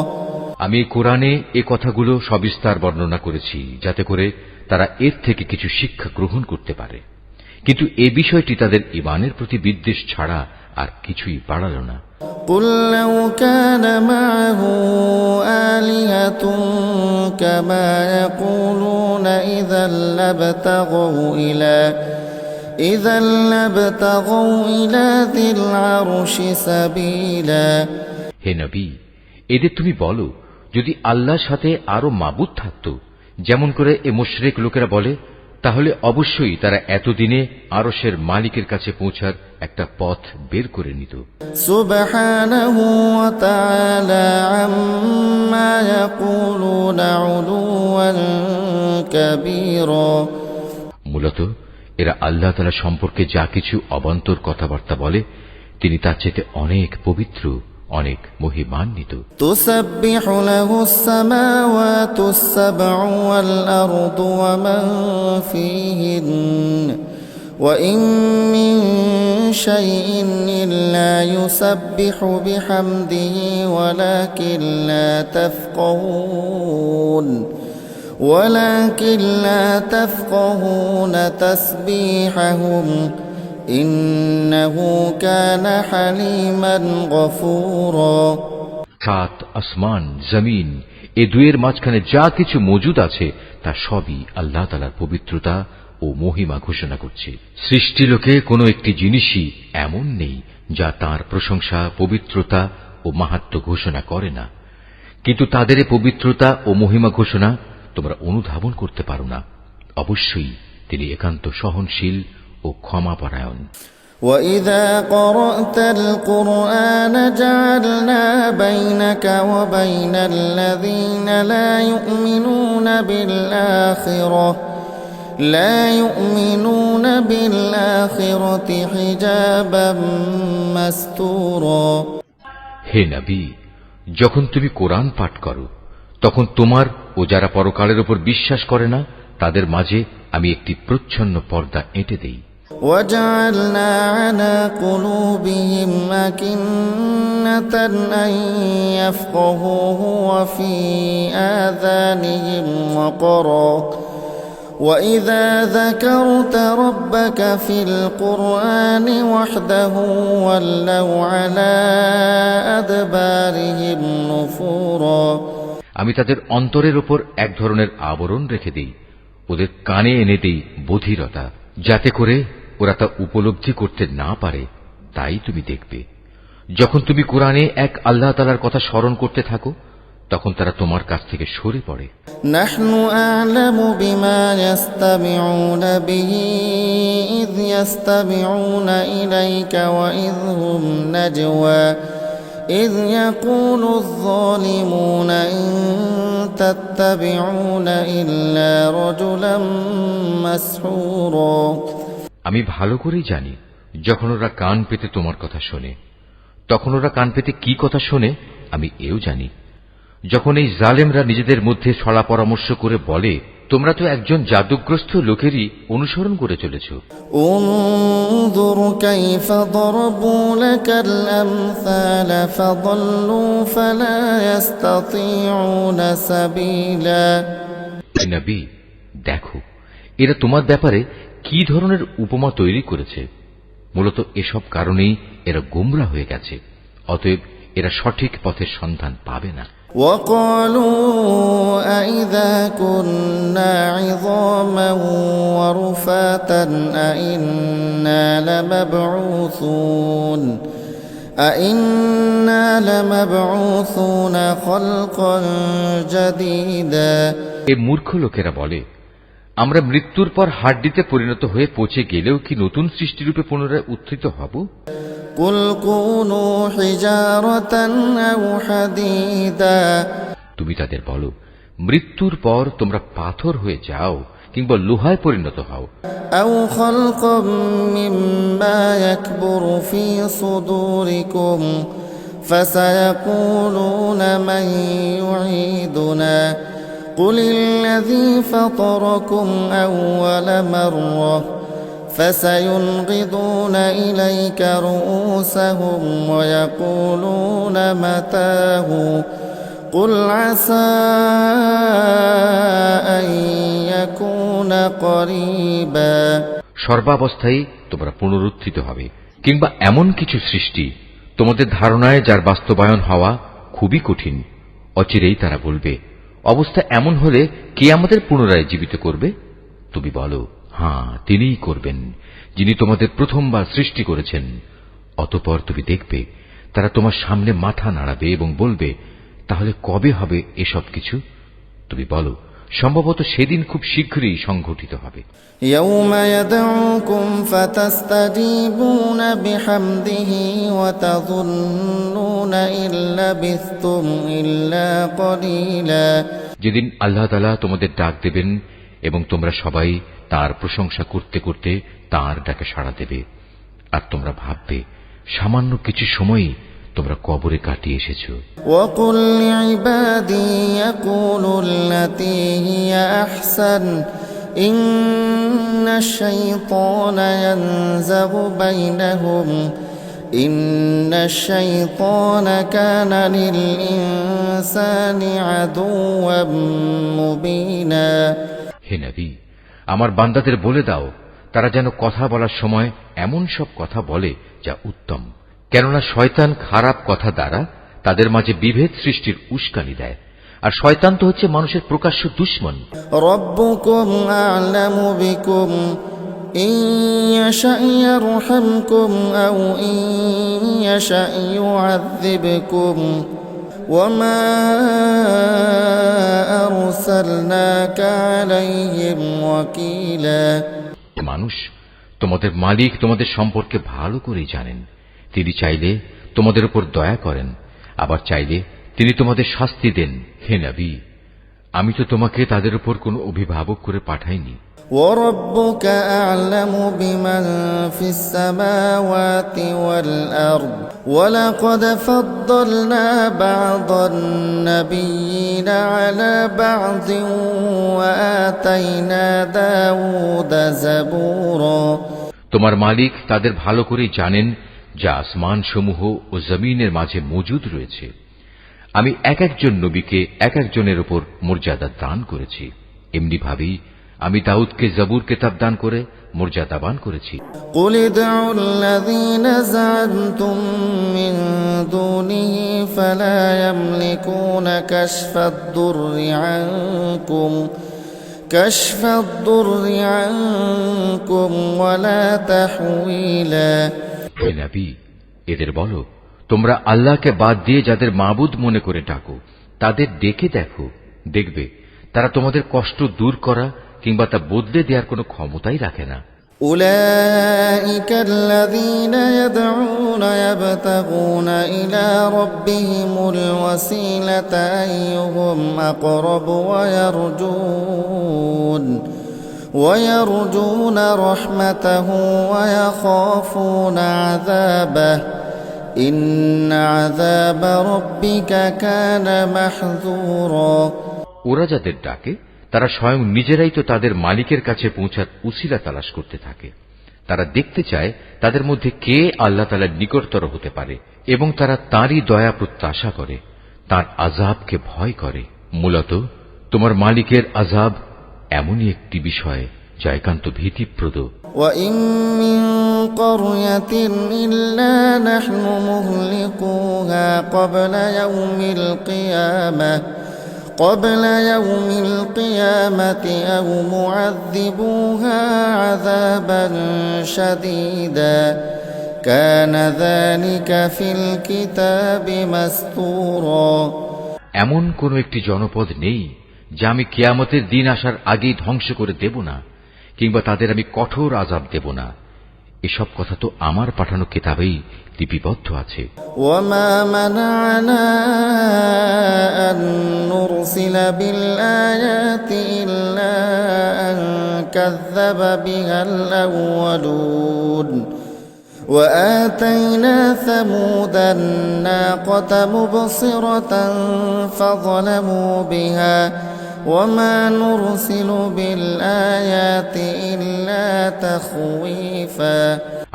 Speaker 1: আমি কোরআনে এ কথাগুলো সবিস্তার বর্ণনা করেছি, যাতে করে তারা এর থেকে কিছু শিক্ষা গ্রহণ করতে পারে, কিন্তু এ বিষয়টি তাদের ঈমানের প্রতি বিদ্বেষ ছাড়া আর কিছুই বাড়াল না।
Speaker 2: قُل لَّوْ كَانَ مَعَهُ آلِهَةٌ كَمَا يَقُولُونَ إِذًا إذا لابتغوا إلى ذي العرش سبيلا
Speaker 1: হে নবী, এদের তুমি বলো, যদি আল্লাহর সাথে আরো মাবুদ থাকত, যেমন করে এ মুশরিক লোকেরা বলে, তাহলে অবশ্যই তারা এতদিনে আরশের মালিকের কাছে পৌঁছার একটা পথ বের করে নিত।
Speaker 2: সুবহানাহু ওয়া তাআলা আম্মা ইয়াকুলুনা উলুওয়ান কাবীরা।
Speaker 1: মূলত এরা আল্লাহ তাআলা সম্পর্কে যা কিছু অবান্তর কথাবার্তা বলে, তিনি তার চেয়ে অনেক পবিত্র, অনেক মহিমান্বিত।
Speaker 2: তুসাব্বিহু লাহুস সামাওয়াতুস সাবউ ওয়াল আরদু ওয়া মান ফীহিন ওয়া ইন মিন শাইইন ইল্লা ইউসাব্বিহু বিহামদিহি ওয়ালাকিন লা তাফকাহুন তাসবীহাহুম ইন্নাহু কানা হালিমান গফুরা।
Speaker 1: সাত আসমান, জমিন, এ দুয়ের মাঝখানে যা কিছু মজুদ আছে তা সবই আল্লাহ তাআলার পবিত্রতা ও মহিমা ঘোষণা করছে। সৃষ্টিলোকে কোনো একটি জিনিসই এমন নেই যা তার প্রশংসা, পবিত্রতা ও মাহাত্ম্য ঘোষণা করে না, কিন্তু তাদের পবিত্রতা ও মহিমা ঘোষণা তোমরা অনুধাবন করতে পারো না। অবশ্যই তিনি একান্ত সহনশীল ও ক্ষমাপরায়ণ।
Speaker 2: وَإِذَا قَرَأْتَ الْقُرْآنَ جَعَلْنَا بَيْنَكَ وَبَيْنَ الَّذِينَ لَا يُؤْمِنُونَ بِالْآخِرَةِ حِجَابًا مَسْتُورًا।
Speaker 1: হে নবী, যখন তুমি কোরআন পাঠ করো, তখন তোমার ও যারা পরকালের উপর বিশ্বাস করে না তাদের মাঝে আমি একটি প্রচ্ছন্ন পর্দা এঁটে দেই।
Speaker 2: وَجَعَلْنَا عَلَى قُلُوبِهِمْ أَكِنَّةً أَن يَفْقَهُوهُ وَفِي آذَانِهِمْ وَقْرًا وَإِذَا ذَكَرْتَ رَبَّكَ فِي الْقُرْآنِ وَحْدَهُ وَلَّوْا عَلَى أَدْبَارِهِمْ نُفُورًا।
Speaker 1: আমি তাদের অন্তরের উপর এক ধরনের আবরণ রেখে দেই, ওদের কানে এনে দেই বধিরতা, যাতে করে ওরা তা উপলব্ধি করতে না পারে। তাই তুমি দেখবে, যখন তুমি কোরআনে এক আল্লাহ তাআলার কথা স্মরণ করতে থাকো, তখন তারা তোমার কাছ থেকে সরে পড়ে।
Speaker 2: নাহনু আ'লামু বিমা ইয়াসতামিউনা বিহি ইয ইয়াসতামিউনা ইলাইকা ওয়া ইয হুম নাজওয়া ইয ইয়াকুলু আয-যালিমুনা ইন তাত্তাবিউনা ইল্লা রাজুলাম মাসহুরা।
Speaker 1: আমি ভালো করেই জানি, যখন ওরা কান পেতে তোমার কথা শোনে, তখন ওরা কান পেতে কি কথা শোনে আমি এও জানি। যখন এই জালেমরা নিজেদের মধ্যে ছড়া পরামর্শ করে বলে, তোমরা তো একজন জাদুগ্রস্ত লোকেরই অনুসরণ করে চলেছ।
Speaker 2: উনজুর কাইফা দরবু লাকাল আমসাল ফাদাল্লু ফালা ইস্তাতিউনা সাবিলা।
Speaker 1: হে নবী, দেখো এরা তোমার ব্যাপারে কি ধরনের উপমা তৈরি করেছে। মূলত এসব কারণেই এরা গোমরা হয়ে গেছে, অতএব এরা সঠিক পথের সন্ধান পাবে না।
Speaker 2: وقالوا أئذا كنا عظاما ورفاتا أئنا لمبعوثون خلقا جديدا।
Speaker 1: এ মূর্খ লোকেরা বলে, আমরা মৃত্যুর পর হাড্ডিতে পরিণত হয়ে পচে গেলেও কি নতুন সৃষ্টিরূপে পুনরায় উত্থিত হব?
Speaker 2: কুল কুনু হিজারাতান আও হাদিদা। তুমি
Speaker 1: তাদের বলো, মৃত্যুর পর তোমরা পাথর হয়ে যাও কিংবা লোহায় পরিণত হও।
Speaker 2: আও খালকাম মিম্মা ইয়াকবুরু ফি সুদুরিকুম ফাসায়াকুলুনা মান ইউঈদুনা قل الذي فطركم أول مرة فسينغضون إليك رؤوسهم ويقولون متاه قل عسى أن يكون قريبا।
Speaker 1: সর্বাবস্থায় তোমরা পুনরুত্থিত হবে, কিংবা এমন কিছু সৃষ্টি তোমাদের ধারণায় যার বাস্তবায়ন হওয়া খুবই কঠিন। অচিরেই তারা বলবে, অবস্থা এমন হলে কে আমাদের পুনরায় জীবিত করবে? তুমি বলো, হ্যাঁ, তিনিই করবেন, যিনি তোমাদের প্রথমবার সৃষ্টি করেছেন। অতঃপর তুমি দেখবে তারা তোমার সামনে মাথা নাড়াবে এবং বলবে, তাহলে কবে হবে এসব কিছু? তুমি বলো, সম্ভবত সেদিন খুব শীঘ্রই সংঘটিত হবে।
Speaker 2: يوم يدعوكم فتستجيبون بحمده وتظنون إن لبثتم إلا قليلا।
Speaker 1: যেদিন আল্লাহ তাআলা তোমাদের ডাক দেবেন এবং তোমরা সবাই তার প্রশংসা করতে করতে তার ডাকে সাড়া দেবে, আর তোমরা ভাববে সামান্য কিছু সময়ই তোমরা কবরে কাটিয়ে এসেছো।
Speaker 2: وقل لعبادي يقولوا التي هي أحسن إن الشيطان ينزغ بينهم إن الشيطان كان للإنسان عدوا مبينا।
Speaker 1: হে নবী, আমার বান্দাদের বলে দাও তারা যেন কথা বলার সময় এমন সব কথা বলে যা উত্তম, কেননা শয়তান খারাপ কথা দ্বারা তাদের মাঝে বিভেদ সৃষ্টির উস্কানি দেয়, আর শয়তান তো হচ্ছে মানুষের প্রকাশ্য দুশমন।
Speaker 2: ربكم أعلم بكم إن يشأ يرحمكم أو إن يشأ يعذبكم وما أرسلناك عليهم وكيلا।
Speaker 1: মানুষ, তোমাদের মালিক তোমাদের সম্পর্কে ভালো করেই জানেন। তিনি চাইলে তোমাদের উপর দয়া করেন, আবার চাইলে তিনি তোমাদের শাস্তি দেন। হে নবী, আমি তো তোমাকে তাদের উপর কোনো অভিভাবক করে পাঠাইনি।
Speaker 2: وربك أعلم بمن في السماوات والأرض ولقد فضلنا بعض النبيين على بعض وآتينا داود زبورا।
Speaker 1: তোমার মালিক তাদের ভালো করে জানেন যা আসমান সমূহ ও জমিনের মাঝে মজুদ রয়েছে। আমি এক একজন নবীকে এক একজনের উপর মর্যাদা দান করেছি, এমনি ভাবেই আমি দাউদকে জবুর কিতাব দান করে মর্যাদাবান করেছি।
Speaker 2: قل ادعوا الذين زعمتم من دونه فلا يملكون كشف الضر عنكم ولا تحويلا।
Speaker 1: হে নবী, এদের বলো, তোমরা আল্লাহকে বাদ দিয়ে যাদের মাবুদ মনে করে ডাকো তাদের ডেকে দেখো, দেখবে তারা তোমাদের কষ্ট দূর করা কিংবা তা বদলে দেওয়ার কোনো ক্ষমতাই রাখে না।
Speaker 2: أولئك الذين يدعون يبتغون إلى ربهم الوسيلة أيهم أقرب ويرجون رحمته ويخافون عذابه إن عذاب ربك كان محذورا।
Speaker 1: ওরা যাদের ডাকে তারা স্বয়ং নিজেরাই তো তাদের মালিকের কাছে পৌঁছার উসিলা তালাশ করতে থাকে। তারা দেখতে চায় তাদের মধ্যে কে আল্লাহ তাআলার নিকটতর হতে পারে এবং তারা তাঁরই দয়া প্রত্যাশা করে, তাঁর আযাবকে ভয় করে। মূলত তোমার মালিকের আযাব এমনই একটি বিষয় যা একান্ত ভীতিপ্রদ।
Speaker 2: وإن من قرية إلا نحن مهلكوها قبل يوم القيامة أو معذبوها عذابا شديدا كان ذلك في الكتاب مسطورا।
Speaker 1: এমন কোন একটি জনপদ নেই যা আমি কিয়ামতের দিন আসার আগেই ধ্বংস করে দেব না, কিংবা তাদের আমি কঠোর আযাব দেব না। এসব কথা তো আমার পাঠানো কিতাবেই লিপিবদ্ধ আছে।
Speaker 2: وما منعنا أن نرسل بالآيات إلا أن كذب بها الأولون وآتينا ثمود الناقة مبصرة فظلموا بها وما نرسل بالآيات إلا تخويفا।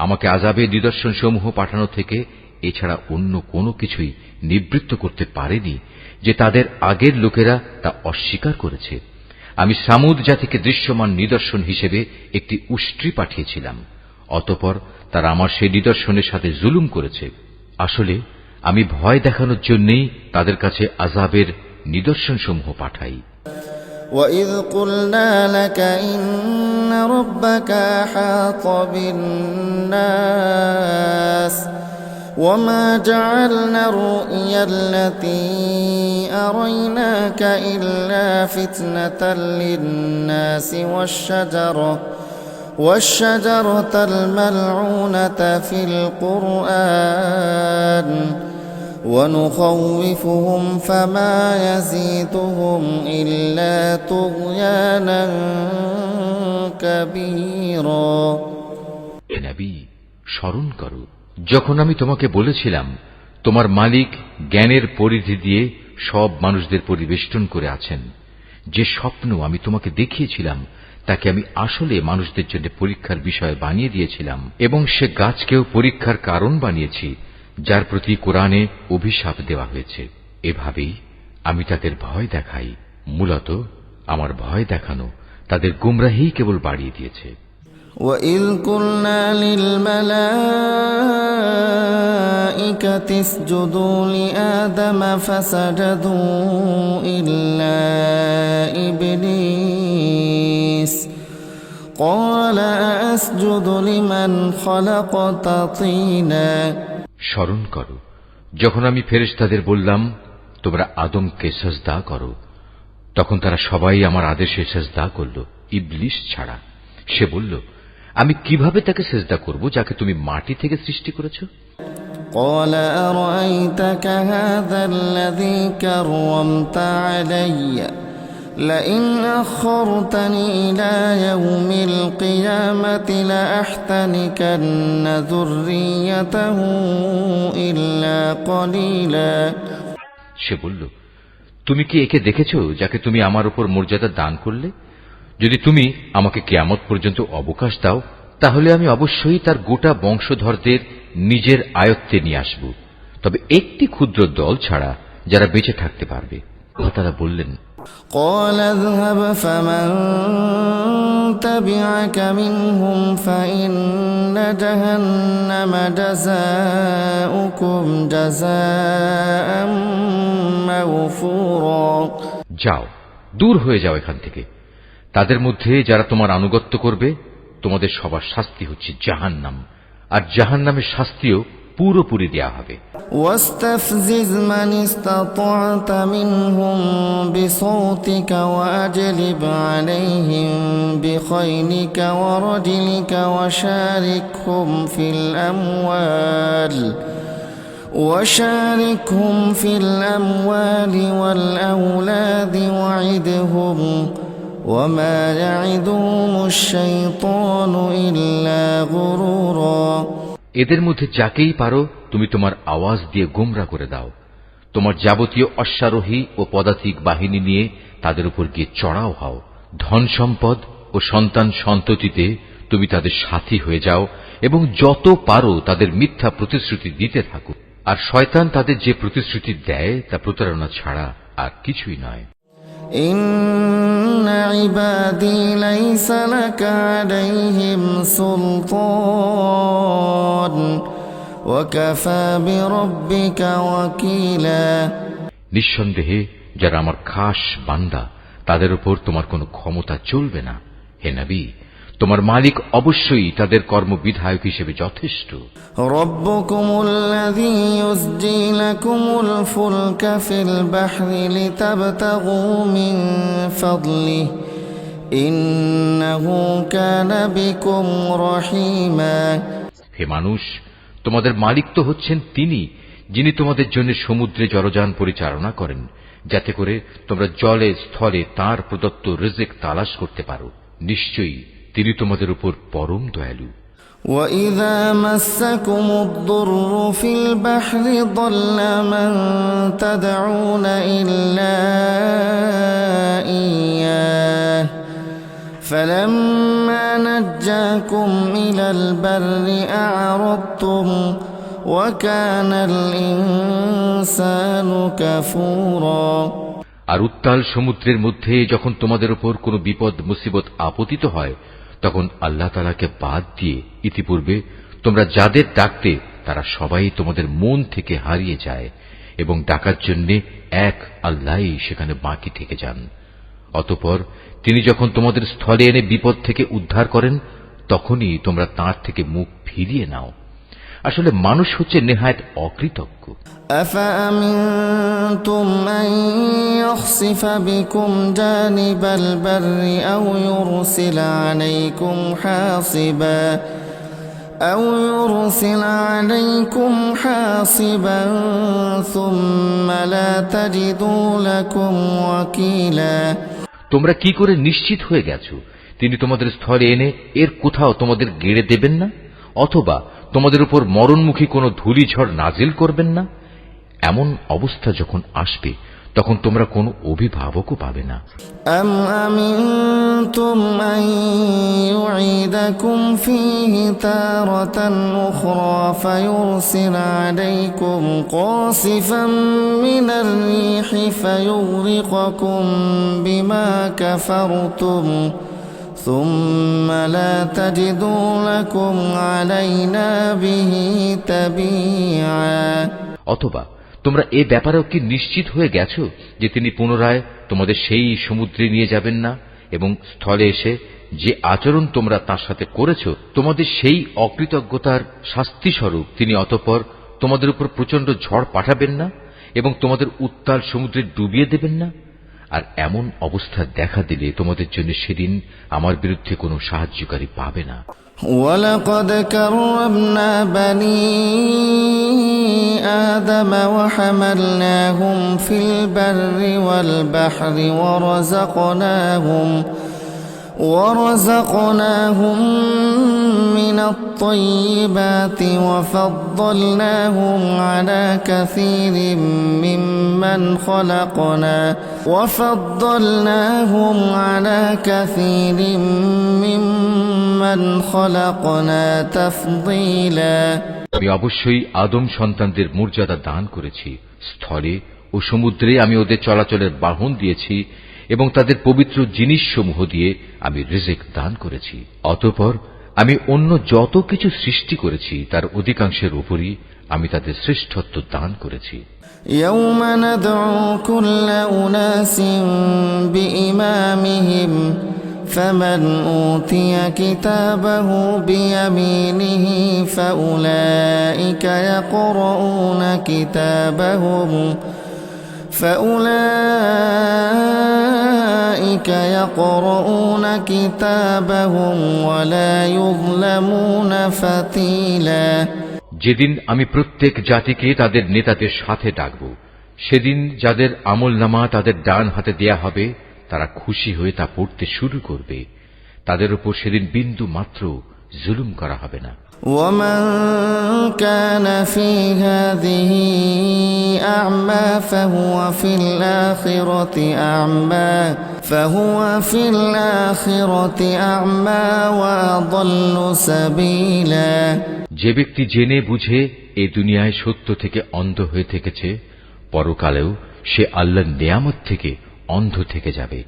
Speaker 1: আমাকে আযাবের নিদর্শন সমূহ পাঠানো থেকে এছাড়া অন্য কোনো কিছুই নিবৃত্ত করতে পারেনি যে তাদের আগের লোকেরা তা অস্বীকার করেছে। আমি সামুদ জাতিকে দৃশ্যমান নিদর্শন হিসেবে একটি উষ্ট্রি পাঠিয়েছিলাম, অতঃপর তারা আমার সেই নিদর্শনের সাথে জুলুম করেছে। আসলে আমি ভয় দেখানোর জন্যই তাদের কাছে আযাবের নিদর্শন সমূহ পাঠাই।
Speaker 2: وإذ قلنا لك إن ربك أحاط بالناس وما جعلنا الرؤيا التي أريناك إلا فتنة للناس والشجرة الملعونة في القرآن ونخوفهم فما يزيدهم إلا طغيانا كبيرا
Speaker 1: হে নবী, স্মরণ করো যখন আমি তোমাকে বলেছিলাম তোমার মালিক জ্ঞানের পরিধি দিয়ে সব মানুষদের পরিবেষ্টন করে আছেন। যে স্বপ্ন আমি তোমাকে দেখিয়েছিলাম তাকে আমি আসলে মানুষদের জন্য পরীক্ষার বিষয় বানিয়ে দিয়েছিলাম, এবং সে গাছকেও পরীক্ষার কারণ বানিয়েছি যার প্রতি কোরআনে অভিশাপ দেওয়া হয়েছে। এভাবেই আমি তাদের ভয় দেখাই। মূলত আমার ভয় দেখানো তাদের গুমরাহি কেবল বাড়িয়ে দিয়েছে।
Speaker 2: وَإِذْ قُلْنَا لِلْمَلَائِكَةِ اسْجُدُوا لِآدَمَ فَسَجَدُوا إِلَّا إِبْلِيسَ قَالَ أَسْجُدُ لِمَنْ خَلَقْتَ طِينًا
Speaker 1: স্মরণ করো যখন আমি ফেরেশতাদের বললাম তোমরা আদমকে সিজদা করো, তখন তারা সবাই আমার আদেশে সিজদা করল, ইবলিস ছাড়া। সে বলল, আমি কিভাবে তাকে সিজদা করব যাকে তুমি মাটি থেকে সৃষ্টি করেছো?
Speaker 2: قال أرأيتك هذا الذي كرمت علي لئن أخرتني إلى يوم القيامة لأحتنكن ذريته إلا قليلا
Speaker 1: সে বলল, তুমি কি একে দেখেছো যাকে তুমি আমার উপর মর্যাদা দান করলে? যদি তুমি আমাকে কিয়ামত পর্যন্ত অবকাশ দাও তাহলে আমি অবশ্যই তার গোটা বংশধরদের নিজের আয়ত্তে নিয়ে আসব, তবে একটি ক্ষুদ্র দল ছাড়া যারা বেঁচে থাকতে পারবে। তারা বললেন,
Speaker 2: قال اذهب فمن تبعك منهم فإن جهنم جزاؤكم جزاء موفورا
Speaker 1: যাও, দূর হয়ে যাও এখান থেকে। তাদের মধ্যে যারা তোমার আনুগত্য করবে তোমাদের সবার শাস্তি হচ্ছে জাহান্নাম, আর জাহান্নামের শাস্তিও পুরোপুরি দেয়া হবে।
Speaker 2: واستفزز من استطعت منهم بصوتك وأجلب عليهم بخيلك ورجلك وشاركهم في الأموال والأولاد وعدهم وما يعدهم الشيطان إلا غرورا
Speaker 1: এদের মধ্যে যাকেই পারো তুমি তোমার আওয়াজ দিয়ে গোমরা করে দাও। তোমার যাবতীয় অশ্বারোহী ও পদাতিক বাহিনী নিয়ে তাদের উপর গিয়ে চড়াও হও। ধন সম্পদ ও সন্তান সন্ততিতে তুমি তাদের সাথী হয়ে যাও এবং যত পারো তাদের মিথ্যা প্রতিশ্রুতি দিতে থাকো। আর শয়তান তাদের যে প্রতিশ্রুতি দেয় তা প্রতারণা ছাড়া আর কিছুই নয়।
Speaker 2: إن عبادي ليس لك عليهم سلطان وكفى بربك وكيلا
Speaker 1: নিঃসন্দেহে যারা আমার খাস বান্দা তাদের উপর তোমার কোনো ক্ষমতা চলবে না। হে নবী, তোমার মালিক অবশ্যই তাদের কর্মবিধায়ক হিসেবে যথেষ্ট।
Speaker 2: ربكم الذي يزجي لكم الفلك في البحر لتبتغوا من فضله إنه كان بكم رحيما
Speaker 1: হে মানুষ, তোমাদের মালিক তো হচ্ছেন তিনি যিনি তোমাদের জন্য সমুদ্রে জলযান পরিচালনা করেন, যাতে করে তোমরা জলে স্থলে তাঁর প্রদত্ত রিজিক তালাশ করতে পারো। নিশ্চয়ই তিনি তোমাদের উপর পরম দয়ালু।
Speaker 2: وَإِذَا مَسَّكُمُ الضُّرُّ فِي الْبَحْرِ ضَلَّ مَن تَدْعُونَ إِلَّا إِيَّاهُ فَلَمَّا نَجَّاكُمْ إِلَى الْبَرِّ أَعْرَضْتُمْ وَكَانَ الْإِنسَانُ كَفُورًا
Speaker 1: আর উত্তাল সমুদ্রের মধ্যে যখন তোমাদের উপর কোনো বিপদ মুসিবত আপতিত হয় তখন আল্লাহ তাআলাকে বাদ দিয়ে ইতিপূর্বে তোমরা যাদের ডাকতে তারা সবাই তোমাদের মন থেকে হারিয়ে যায় এবং ডাকার জন্য এক আল্লাহই সেখানে বাকি থেকে যান। অতঃপর তিনি যখন তোমাদের স্থলে এনে বিপদ থেকে উদ্ধার করেন তখনই তোমরা তাঁর থেকে মুখ ফিরিয়ে নাও। আসলে মানুষ হচ্ছে নেহায়েত অকৃতজ্ঞ।
Speaker 2: أفأمنتم أن يخسف بكم جانب البر أو يرسل عليكم حاصبا ثم لا تجدوا لكم وكيلا।
Speaker 1: তোমরা কি করে নিশ্চিত হয়ে গেছো তিনি তোমাদের স্থলে এনে এর কোথাও তোমাদের গেড়ে দেবেন না, অথবা তোমাদের উপর মরণমুখী কোনো ধূলিঝড় নাজিল করবেন না? এমন অবস্থা যখন আসবে তখন তোমরা কোনো অভিভাবকও পাবে না।
Speaker 2: أم أمنتم أن يعيدكم فيه تارة أخرى فيرسل عليكم قاصفا من الريح فيغرقكم بما كفرتم ثم لا تجدوا لكم علينا به تبيعا।
Speaker 1: অথবা তোমরা এ ব্যাপারেও কি নিশ্চিত হয়ে গেছো যে তিনি পুনরায় তোমাদের সেই সমুদ্রে নিয়ে যাবেন না, এবং স্থলে এসে যে আচরণ তোমরা তার সাথে করেছো তোমাদের সেই অকৃতজ্ঞতার শাস্তিস্বরূপ তিনি অতঃপর তোমাদের উপর প্রচন্ড ঝড় পাঠাবেন না এবং তোমাদের উত্তাল সমুদ্রে ডুবিয়ে দেবেন না? আর এমন অবস্থা দেখা দিলে তোমাদের জন্য সেদিন আমার বিরুদ্ধে কোনো সাহায্যকারী পাবে না।
Speaker 2: ولقد كرمنا بني آدم وحملناهم في البر والبحر ورزقناهم من الطيبات وفضلناهم على كثير ممن خلقنا تفضيلا।
Speaker 1: আমি অবশ্যই আদম সন্তানদের মর্যাদা দান করেছি। স্থলে ও সমুদ্রে আমি ওদের চলাচলের বাহন দিয়েছি এবং তাদের পবিত্র জিনিসসমূহ দিয়ে আমি রিজিক দান করেছি। অতঃপর আমি অন্য যত কিছু সৃষ্টি করেছি তার অধিকাংশের উপরই আমি তাদের শ্রেষ্ঠত্ব দান করেছি।
Speaker 2: يوم ندعو كل أناس بإمامهم فمن أوتي كتابه بيمينه فأولئك يقرؤون كتابهم ولا يظلمون فتيلا।
Speaker 1: যেদিন আমি প্রত্যেক জাতিকে তাদের নেতাদের সাথে ডাকব, সেদিন যাদের আমলনামা তাদের ডান হাতে দেয়া হবে তারা খুশি হয়ে তা পড়তে শুরু করবে। তাদের উপর সেদিন বিন্দু মাত্র জুলুম করা হবে না।
Speaker 2: ومن كان في هذه أعمى فهو في الآخرة أعمى وأضل سبيلا।
Speaker 1: যে ব্যক্তি জেনে বুঝে এই দুনিয়ায় সত্য থেকে অন্ধ হয়ে থেকেছে, পরকালেও সে আল্লাহর নেয়ামত থেকে অন্ধ থেকে যাবে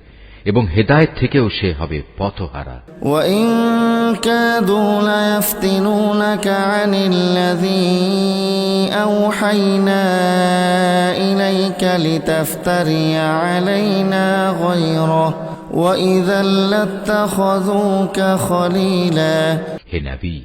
Speaker 1: এবং হেদায়েত থেকেও সে হবে পথহারা।
Speaker 2: وَإِن كَادُوا لَيَفْتِنُونَكَ عَنِ الَّذِي أَوْحَيْنَا إِلَيْكَ لِتَفْتَرِيَ عَلَيْنَا غَيْرَهُ وَإِذًا لَّاتَّخَذُوكَ خَلِيلًا।
Speaker 1: হে নবী,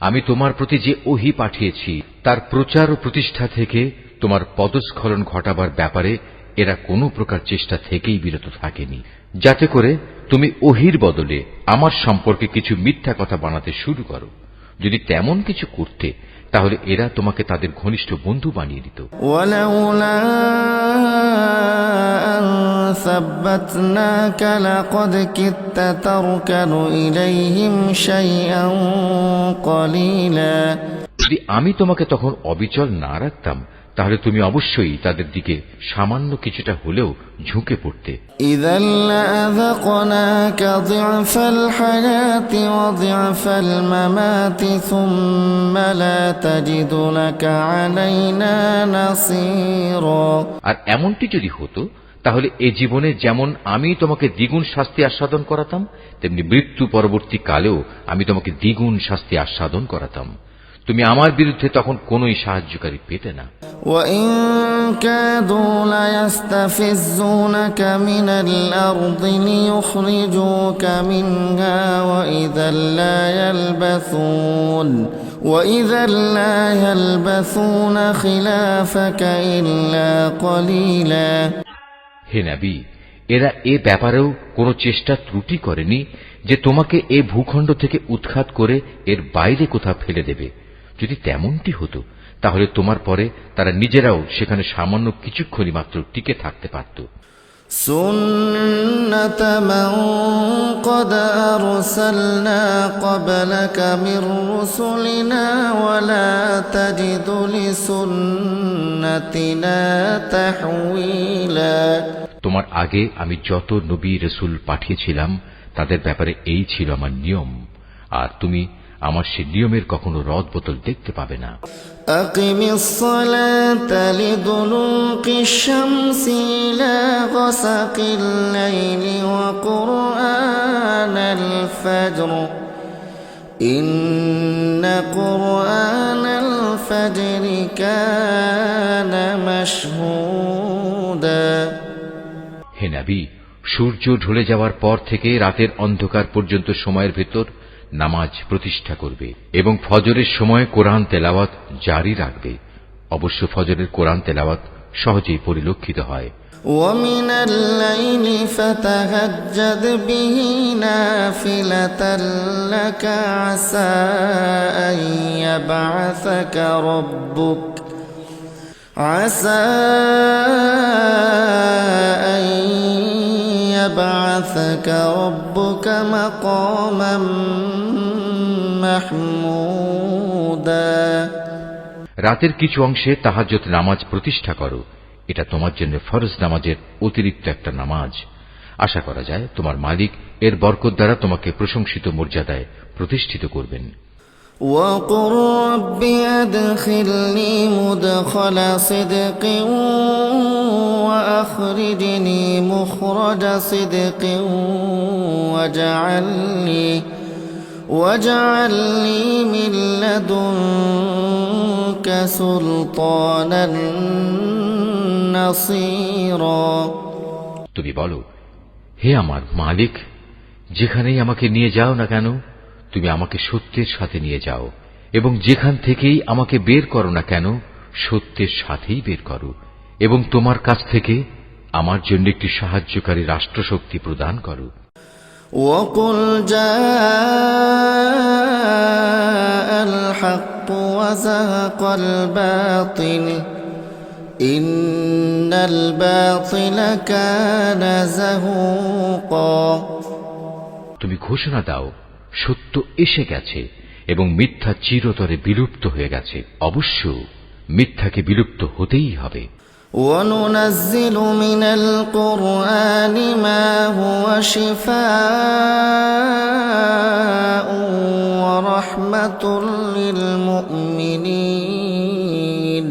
Speaker 1: আমি তোমার প্রতি যে ওহী পাঠিয়েছি তার প্রচার ও প্রতিষ্ঠা থেকে তোমার পদস্খলন ঘটাবার ব্যাপারে এরা কোনো প্রকার চেষ্টা থেকেই বিরত থাকেনি, যাতে করে তুমি ওহীর বদলে আমার সম্পর্কে কিছু মিথ্যা কথা বানাতে শুরু করো। যদি তেমন কিছু করতে তাহলে এরা তোমাকে তাদের ঘনিষ্ঠ বন্ধু বানিয়ে দিত।
Speaker 2: ওয়ালাউলা আন সাব্বাতনাকা লাকাদ কিত্তা তারকানু ইলাইহিম শাইআন কলিলা।
Speaker 1: যদি আমি তোমাকে তখন অবিচল না রাখতাম তাহলে তুমি অবশ্যই তাদের দিকে সামান্য কিছুটা হলেও ঝুঁকে পড়তে।
Speaker 2: ইযাল লাযাকনাকা যিফাল হায়াতি ওয়া যিফাল মামাতি সুম্মা লা তাজিদু লাকা আলাইনা নাসীরা।
Speaker 1: আর এমনটি যদি হতো তাহলে এ জীবনে যেমন আমি তোমাকে দ্বিগুণ শাস্তি আস্বাদন করাতাম, তেমনি মৃত্যু পরবর্তী কালেও আমি তোমাকে দ্বিগুণ শাস্তি আস্বাদন করাতাম। তুমি আমার বিরুদ্ধে তখন কোনোই সাহায্যকারী পেতে না।
Speaker 2: وإن كادوا ليستفزونك من الأرض ليخرجوك منها وإذا لا يلبثون خلافك إلا قليلا।
Speaker 1: হে নবী, এরা এ ব্যাপারেও কোনো চেষ্টা ত্রুটি করেনি যে তোমাকে এ ভূখণ্ড থেকে উৎখাত করে এর বাইরে কোথাও ফেলে দেবে। যদি তেমনটি হতো তাহলে তোমার পরে তারা নিজেরাও সেখানে সামান্য কিছুক্ষণই মাত্র টিকে থাকতে পারত।
Speaker 2: سُنَّةَ مَن قَدْ أَرْسَلْنَا قَبْلَكَ مِن رُّسُلِنَا وَلَا تَجِدُ لِسُنَّتِنَا تَحْوِيلًا।
Speaker 1: তোমার আগে আমি যত নবী রাসূল পাঠিয়েছিলাম তাদের ব্যাপারে এই ছিল আমার নিয়ম, আর তুমি আমার সে নিয়মের কখনো রদবদল দেখতে পাবে না।
Speaker 2: আকিমিস সালাতা লিদুলুকিশ শামসি ইলা গাসাকিল লাইলি ওয়া কুরআনাল ফাজর ইন্না কুরআনাল ফাজরি কানা মাশহুদা।
Speaker 1: হে নবী, সূর্য ঢলে যাওয়ার পর থেকে রাতের অন্ধকার পর্যন্ত সময়ের ভেতর নামাজ প্রতিষ্ঠা করবে এবং ফজরের সময় কোরআন তেলাওয়াত জারি রাখবে। অবশ্য ফজরের কোরআন তেলাওয়াত সহজেই পরিলক্ষিত হয়।
Speaker 2: وَمِنَ اللَّيْلِ فَتَهَجَّدْ بِهِ نَافِلَةً لَكَ عَسَىٰ أَن يَبْعَثَكَ رَبُّكَ مَقَامًا মাহমুদা।
Speaker 1: রাতের কিছু অংশে তাহাজ্জুদ নামাজ প্রতিষ্ঠা করো। এটা তোমার জন্য ফরজ নামাজের অতিরিক্ত একটা নামাজ। আশা করা যায় তোমার মালিক এর বরকত দ্বারা তোমাকে প্রশংসিত মর্যাদায় প্রতিষ্ঠিত করবেন।
Speaker 2: وَقُلْ رَبِّ أَدْخِلْنِي مُدْخَلَ صِدْقٍ وَأَخْرِجْنِي مُخْرَجَ صِدْقٍ وَاجْعَل لِّي مِن لَّدُنكَ سُلْطَانًا نَّصِيرًا।
Speaker 1: তুমি বলো, হে আমার মালিক, যেখানেই আমাকে নিয়ে যাও না কেন তুমি আমাকে সত্যের সাথে নিয়ে যাও, এবং যেখান থেকেই আমাকে বের করো না কেন সত্যের সাথেই বের করো, এবং তোমার কাছ থেকে আমার জন্য একটি সাহায্যকারী রাষ্ট্রশক্তি প্রদান করো।
Speaker 2: وَقُلْ جَاءَ الْحَقُّ وَزَهَقَ الْبَاطِلُ إِنَّ الْبَاطِلَ كَانَ زَهُوقًا।
Speaker 1: তুমি ঘোষণা দাও, সত্য এসে গেছে এবং মিথ্যা চিরতরে বিলুপ্ত হয়ে গেছে। অবশ্য মিথ্যাকে বিলুপ্ত হতেই হবে।
Speaker 2: وَنُنَزِّلُ مِنَ الْقُرْآنِ مَا هُوَ شِفَاءٌ وَرَحْمَةٌ لِّلْمُؤْمِنِينَ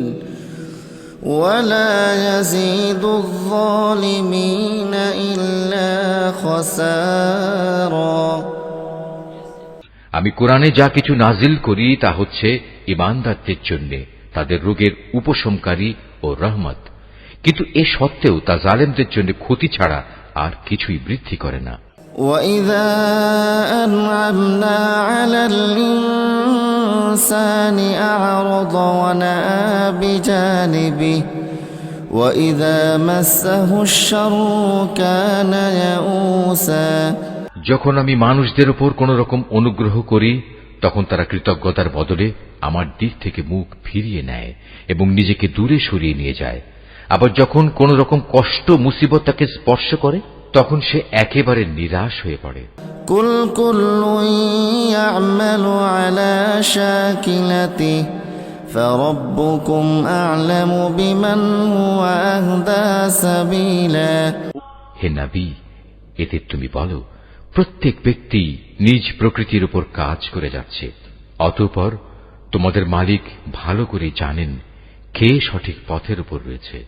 Speaker 2: وَلَا يَزِيدُ الظَّالِمِينَ إِلَّا خَسَارًا।
Speaker 1: আমি কোরআনে যা কিছু নাজিল করি তা হচ্ছে ঈমানদারদের জন্য তাদের রোগের উপশমকারী ও রহমত, কিন্তু এ সত্ত্বেও তা জালেমদের জন্য ক্ষতি ছাড়া আর কিছুই বৃদ্ধি করে না।
Speaker 2: وَإِذَا أَنْعَمْنَا عَلَى الْإِنسَانِ أَعْرَضَ وَنَأَىٰ بِجَانِبِهِ وَإِذَا مَسَّهُ الشَّرُّ كَانَ يَئُوسًا।
Speaker 1: যখন আমি মানুষদের উপর কোন রকম অনুগ্রহ করি তখন তারা কৃতজ্ঞতার বদলে আমার দিক থেকে মুখ ফিরিয়ে নেয় এবং নিজেকে দূরে সরিয়ে নিয়ে যায়। আবার যখন কোন রকম কষ্ট মুসিবত তাকে স্পর্শ করে তখন সে একেবারে নিরাশ হয়ে পড়ে।
Speaker 2: কুল কুল্লুন ইয়া'মালু আলা শাকিলাতিহি ফারাব্বুকুম আ'লামু বিমান হুয়া আহদা সাবিলা।
Speaker 1: হে নবী, এতে তুমি বলো, প্রত্যেক ব্যক্তি নিজ প্রকৃতির উপর কাজ করে যাচ্ছে, অতঃপর তোমাদের মালিক ভালো করে জানেন কে সঠিক পথের উপর রয়েছে।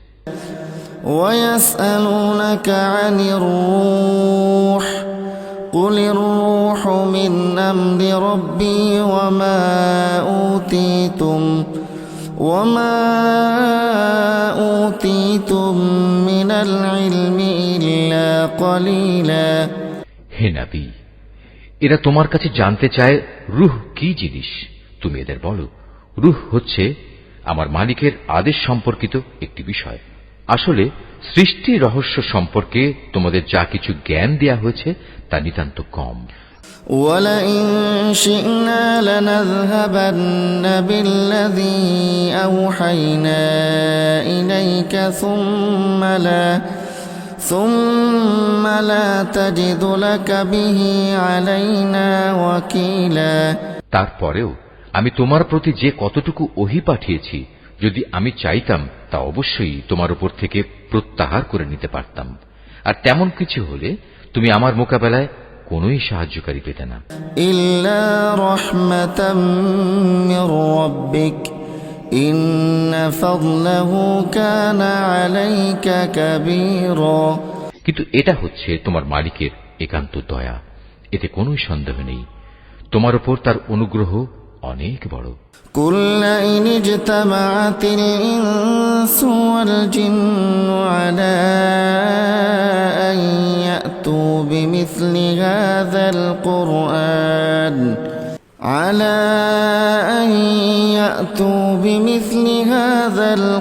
Speaker 2: وَيَسْأَلُونَكَ عَنِ الرُّوحِ قل الروح من أمر ربي وما أوتيتم من العلم إلا قليلا।
Speaker 1: হে নবী, এরা তোমার কাছে জানতে চায় রূহ কি জিনিস। তুমি এদের বলো, রূহ হচ্ছে আমার মালিকের আদেশ সম্পর্কিত একটি বিষয়। আসলে সৃষ্টি রহস্য সম্পর্কে তোমাদের যা কিছু জ্ঞান দেয়া হয়েছে তা নিতান্ত কম।
Speaker 2: وَلَئِن شِئْنَا لَنَذْهَبَنَّ بِالَّذِي أَوْحَيْنَا إِلَيْكَ ثُمَّ لَا تَجِدُ لَكَ بِهِ عَلَيْنَا وَكِيلًا।
Speaker 1: তারপরেও আমি তোমার প্রতি যে কতটুকু ওহী পাঠিয়েছি, যদি আমি চাইতাম তা অবশ্যই তোমার উপর থেকে প্রত্যাহার করে নিতে পারতাম। আর তেমন কিছু হলে তুমি আমার মোকাবেলায় কোনোই সাহায্যকারী পেতে না।
Speaker 2: ইল্লা রাহমাতাম মির রাব্বিক ইন্না ফাদলাহু কানা আলাইকা কাবীরা।
Speaker 1: কিন্তু এটা হচ্ছে তোমার মালিকের একান্ত দয়া, এতে কোনোই সন্দেহ নেই। তোমার উপর তার অনুগ্রহ অনেক বড়।
Speaker 2: কুল ইন ইজতামাআতিল ইনসু ওয়াল জিন্নু আলা আন ইয়াতু বিমিসলি হাযাল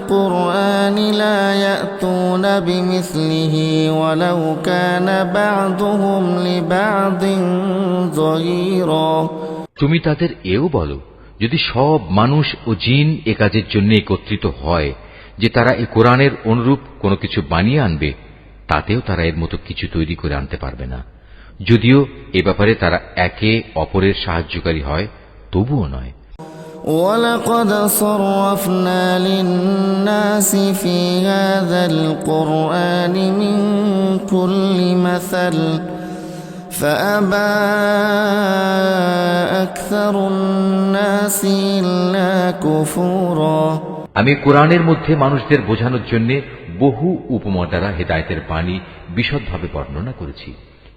Speaker 2: কুরআন লা ইয়াতুনা বিমিসলিহি ওয়ালাউ কানা বা'দুহুম লিবা'দিন যায়ীরা।
Speaker 1: তুমি তাদের এও বলো, যদি সব মানুষ ও জিন এ কাজের জন্য একত্রিত হয় যে তারা এই কোরআনের অনুরূপ কোনো কিছু বানিয়ে আনবে, তাতেও তারা এর মতো কিছু তৈরি করে আনতে পারবে না। যদিও এ ব্যাপারে তারা একে অপরের সাহায্যকারী হয়, তবুও নয়।
Speaker 2: وَلَقَدْ صَرَّفْنَا لِلنَّاسِ فِي هَذَا الْقُرْآنِ مِنْ كُلِّ مَثَلٍ فَأَبَى أَكْثَرُ النَّاسِ إِلَّا كُفُورًا।
Speaker 1: আমি কোরআনের মধ্যে মানুষদের বোঝানোর জন্য বহু উপমা দ্বারা হেদায়েতের বাণী বিশদভাবে বর্ণনা করেছি,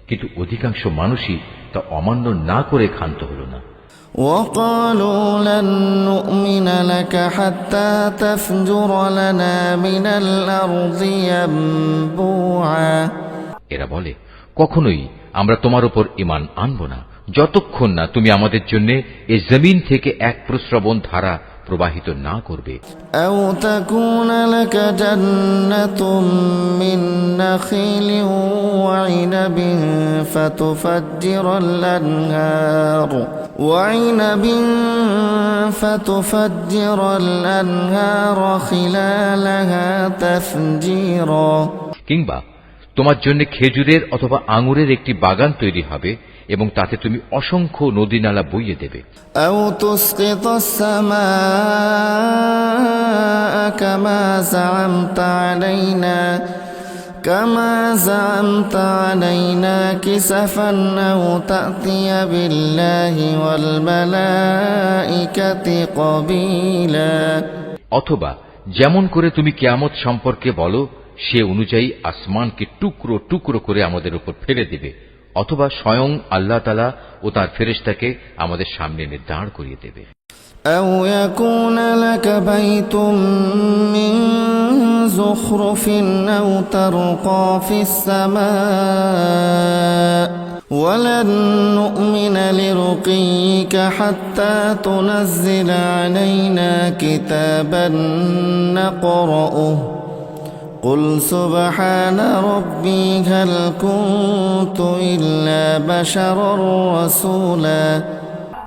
Speaker 1: কিন্তু অধিকাংশ মানুষই তা অমান্য না করে ক্ষান্ত হল না।
Speaker 2: وَقَالُوا لَن نُّؤْمِنَ لَكَ حَتَّى تَفْجُرَ لَنَا مِنَ الْأَرْضِ يَنبُوعًا।
Speaker 1: এরা বলে, কখনোই আমরা তোমার উপর ঈমান আনব না যতক্ষণ না তুমি আমাদের জন্য এই জমিন থেকে এক প্রস্রবণ ধারা প্রবাহিত না করবে।
Speaker 2: أَوْ تَكُونَ لَكَ جَنَّةٌ مِّن نَّخِيلٍ وَعِنَبٍ فَتُفَجِّرَ الْأَنْهَارَ خِلَالَهَا تَفْجِيرًا।
Speaker 1: কিংবা তোমার জন্য খেজুরের অথবা আঙুরের একটি বাগান তৈরি হবে এবং তাতে তুমি অসংখ্য নদী নালা বইয়ে দেবে।
Speaker 2: أَوْ تُسْقِطَ السَّمَاءَ كَمَا زَعَمْتَ عَلَيْنَا كِسَفًا أَوْ تَأْتِيَ بِاللَّهِ وَالْمَلَائِكَةِ قَبِيلًا।
Speaker 1: অথবা যেমন করে তুমি কিয়ামত সম্পর্কে বলো সে অনুযায়ী আসমানকে টুকরো টুকরো করে আমাদের উপর ফেলে দেবে, অথবা স্বয়ং আল্লাহ তাআলা ও তার ফেরেশতাকে আমাদের সামনে এনে দাঁড় করিয়ে দেবে।
Speaker 2: أَوْ يَكُونَ لَكَ بَيْتٌ مِّن زُخْرُفٍ أَوْ تَرْقَىٰ فِي السَّمَاءِ وَلَن نُّؤْمِنَ لِرُقِيِّكَ حَتَّىٰ تُنَزِّلَ عَلَيْنَا كِتَابًا نَّقْرَؤُهُ قُلْ سُبْحَانَ رَبِّي هَلْ كُنتُ إِلَّا بَشَرًا رَّسُولًا।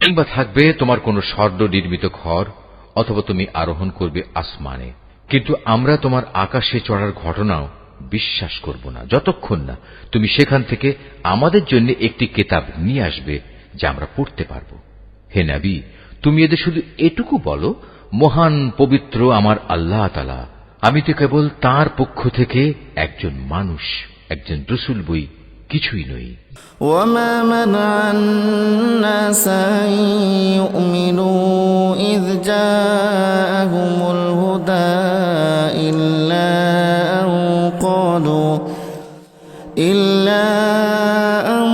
Speaker 1: কিংবা থাকবে তোমার কোন স্বর্ণ নির্মিত ঘর, অথবা তুমি আরোহণ করবে আসমানে, কিন্তু আমরা তোমার আকাশে চড়ার ঘটনাও বিশ্বাস করব না যতক্ষণ না তুমি সেখান থেকে আমাদের জন্য একটি কিতাব নিয়ে আসবে যা আমরা পড়তে পারব। হে নবী, তুমি এদের শুধু এটুকু বলো, মহান পবিত্র আমার আল্লাহ তাআলা, আমি তো কেবল তাঁর পক্ষ থেকে একজন মানুষ, একজন রাসূল বই, কিছুই নই।
Speaker 2: وَمَا مَنَعَ النَّاسَ أَن يُؤْمِنُوا إِذْ جَاءَهُمُ الْهُدَىٰ إِلَّا أَن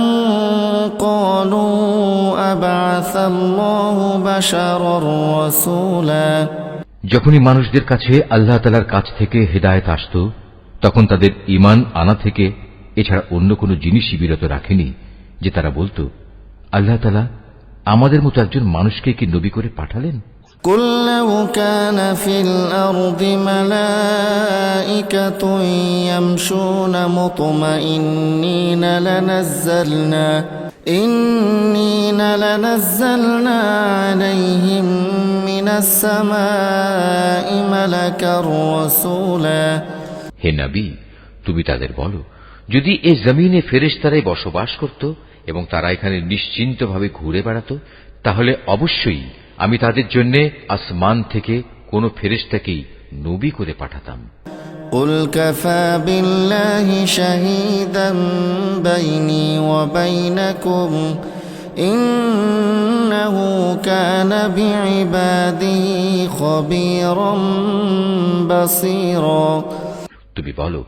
Speaker 2: الله بشرا رسولا
Speaker 1: যখনই মানুষদের কাছে আল্লাহ তাআলার কাছ থেকে হেদায়েত আসত, তখন তাদের ঈমান আনা থেকে এছাড়া অন্য কোনো জিনিসই বিরত রাখেনি যে তারা বলতো, আল্লাহ তাআলা আমাদের মতো একজন মানুষকে কি নবী করে পাঠালেন?
Speaker 2: قل لو كان في الأرض ملائكة يمشون مطمئنين لنزلنا عليهم من السماء ملكا رسولا
Speaker 1: হে নবী, তুমি তাদের বলো, যদি এই জমিনে ফেরেশতারাই বসবাস করত এবং তারা এখানে নিশ্চিন্তভাবে ঘুরে বেড়াত, তাহলে অবশ্যই আমি তাদের জন্য আসমান থেকে কোন ফেরেশতাকেই নবী করে পাঠাতাম।
Speaker 2: قل كفى بالله شهيدا بيني وبينكم إنه كان بعباده خبيرا بصيرا
Speaker 1: তুমি বলো,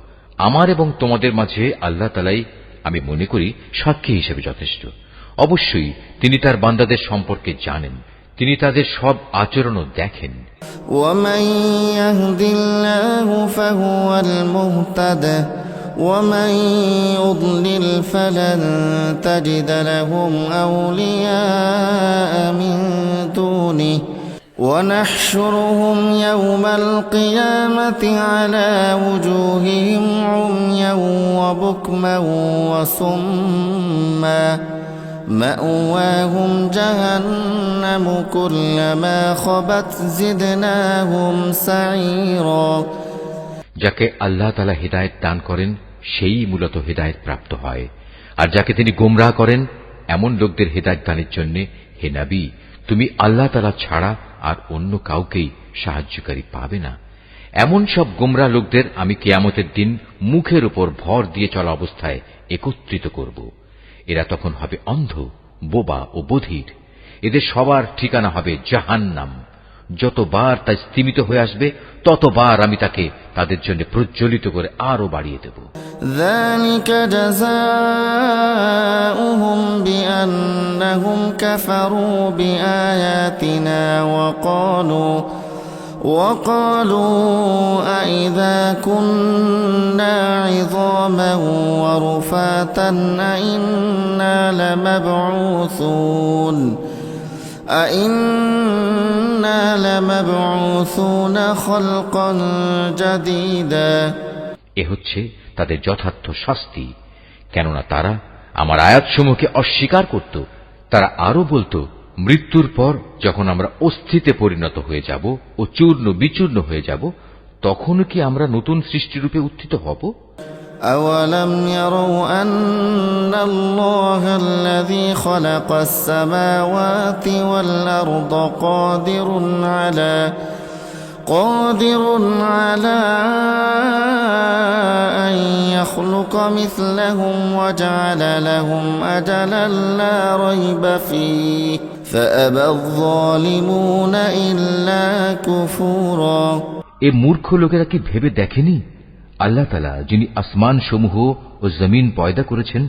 Speaker 1: আমার এবং তোমাদের মাঝে আল্লাহ তাআলাই আমি মনে করি সাক্ষী হিসেবে যথেষ্ট। অবশ্যই তিনি তার বান্দাদের সম্পর্কে জানেন, তিনি তাদের সব আচরণও দেখেন।
Speaker 2: ومن يهد الله فهو المهتد ومن يضلل فلن تجد لهم أولياء من دونه ونحشرهم يوم القيامة على وجوههم عميا وبكما وصما مأواهم جهنم كلما خبت زدناهم سعيرا
Speaker 1: যাকে আল্লাহ তাআলা হিদায়াত দান করেন সেই মূলত হিদায়াত প্রাপ্ত হয়, আর যাকে তিনি গোমরাহ করেন এমন লোকদের হিদায়াত দানের জন্য হে নবী, তুমি আল্লাহ তাআলা ছাড়া আর অন্য কাউকেই সাহায্যকারী পাবে না। এমন সব গোমরাহ লোকদের আমি কিয়ামতের দিন মুখের উপর ভর দিয়ে চলা অবস্থায় একত্রিত করব। এরা তখন হবে অন্ধ, বোবা ও বধির। এদের সবার ঠিকানা হবে জাহান্নাম। যতবার তা স্তিমিত হয়ে আসবে ততবার আমি তাকে তাদের জন্য প্রজ্বলিত করে আরো বাড়িয়ে দেব।
Speaker 2: ذلك جزاؤهم بأنهم كفروا بآياتنا وقالوا أئذا كنا عظاما ورفاتا أئنا لمبعوثون خلقا جديدا
Speaker 1: এ হচ্ছে তাদের যথার্থ শাস্তি, কেননা তারা আমার আয়াতসমূহকে অস্বীকার করত। তারা আরো বলতো, মৃত্যুর পর যখন আমরা অস্থিতে পরিণত হয়ে যাব ও চূর্ণ বিচূর্ণ হয়ে যাব, তখনও কি আমরা নতুন সৃষ্টিরূপে উত্থিত হব?
Speaker 2: أولم يروا أن الله الذي خلق السماوات والأرض قادر على أن يخلق مثلهم وجعل لهم أجلا لا ريب فيه فأبى الظالمون إلا كفورا
Speaker 1: এ মূর্খ লোকেরা কি ভেবে দেখেনি, আল্লাহ তাআলা যিনি আসমান সমূহ ও জমিন পয়দা করেছেন,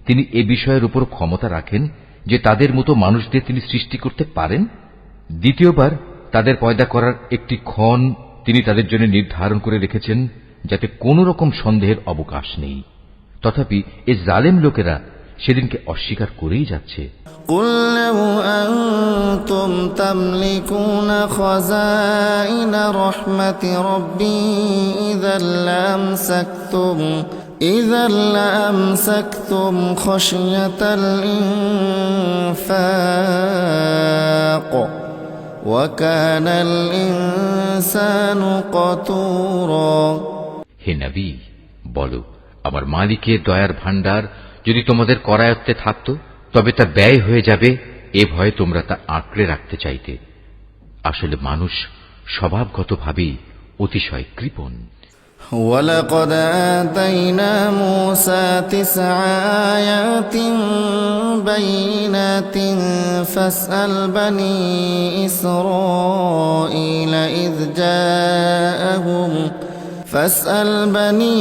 Speaker 1: তিনি এ বিষয়ের উপর ক্ষমতা রাখেন যে তাদের মতো মানুষদের তিনি সৃষ্টি করতে পারেন। দ্বিতীয়বার তাদের পয়দা করার একটি ক্ষণ তিনি তাদের জন্য নির্ধারণ করে রেখেছেন, যাতে কোন রকম সন্দেহের অবকাশ নেই। তথাপি এ জালেম লোকেরা সেদিনকে অস্বীকার করেই যাচ্ছে।
Speaker 2: قل لو أنتم تملكون خزائن رحمة ربي إذا لأمسكتم خشية الإنفاق وكان الإنسان قتورا
Speaker 1: হে নবী, বলো, আমার মালিকের দয়ার ভাণ্ডার যদি তোমাদের করায়ত্তে থাকত, তবে তা ব্যয় হয়ে যাবে এ ভয়ে তোমরা তা আঁকড়ে রাখতে চাইতে। আসলে মানুষ স্বভাবগতভাবেই অতিশয় কৃপণ।
Speaker 2: ولقد آتينا موسى 9 آيات بينات فاسأل بني إسرائيل فاسأل بني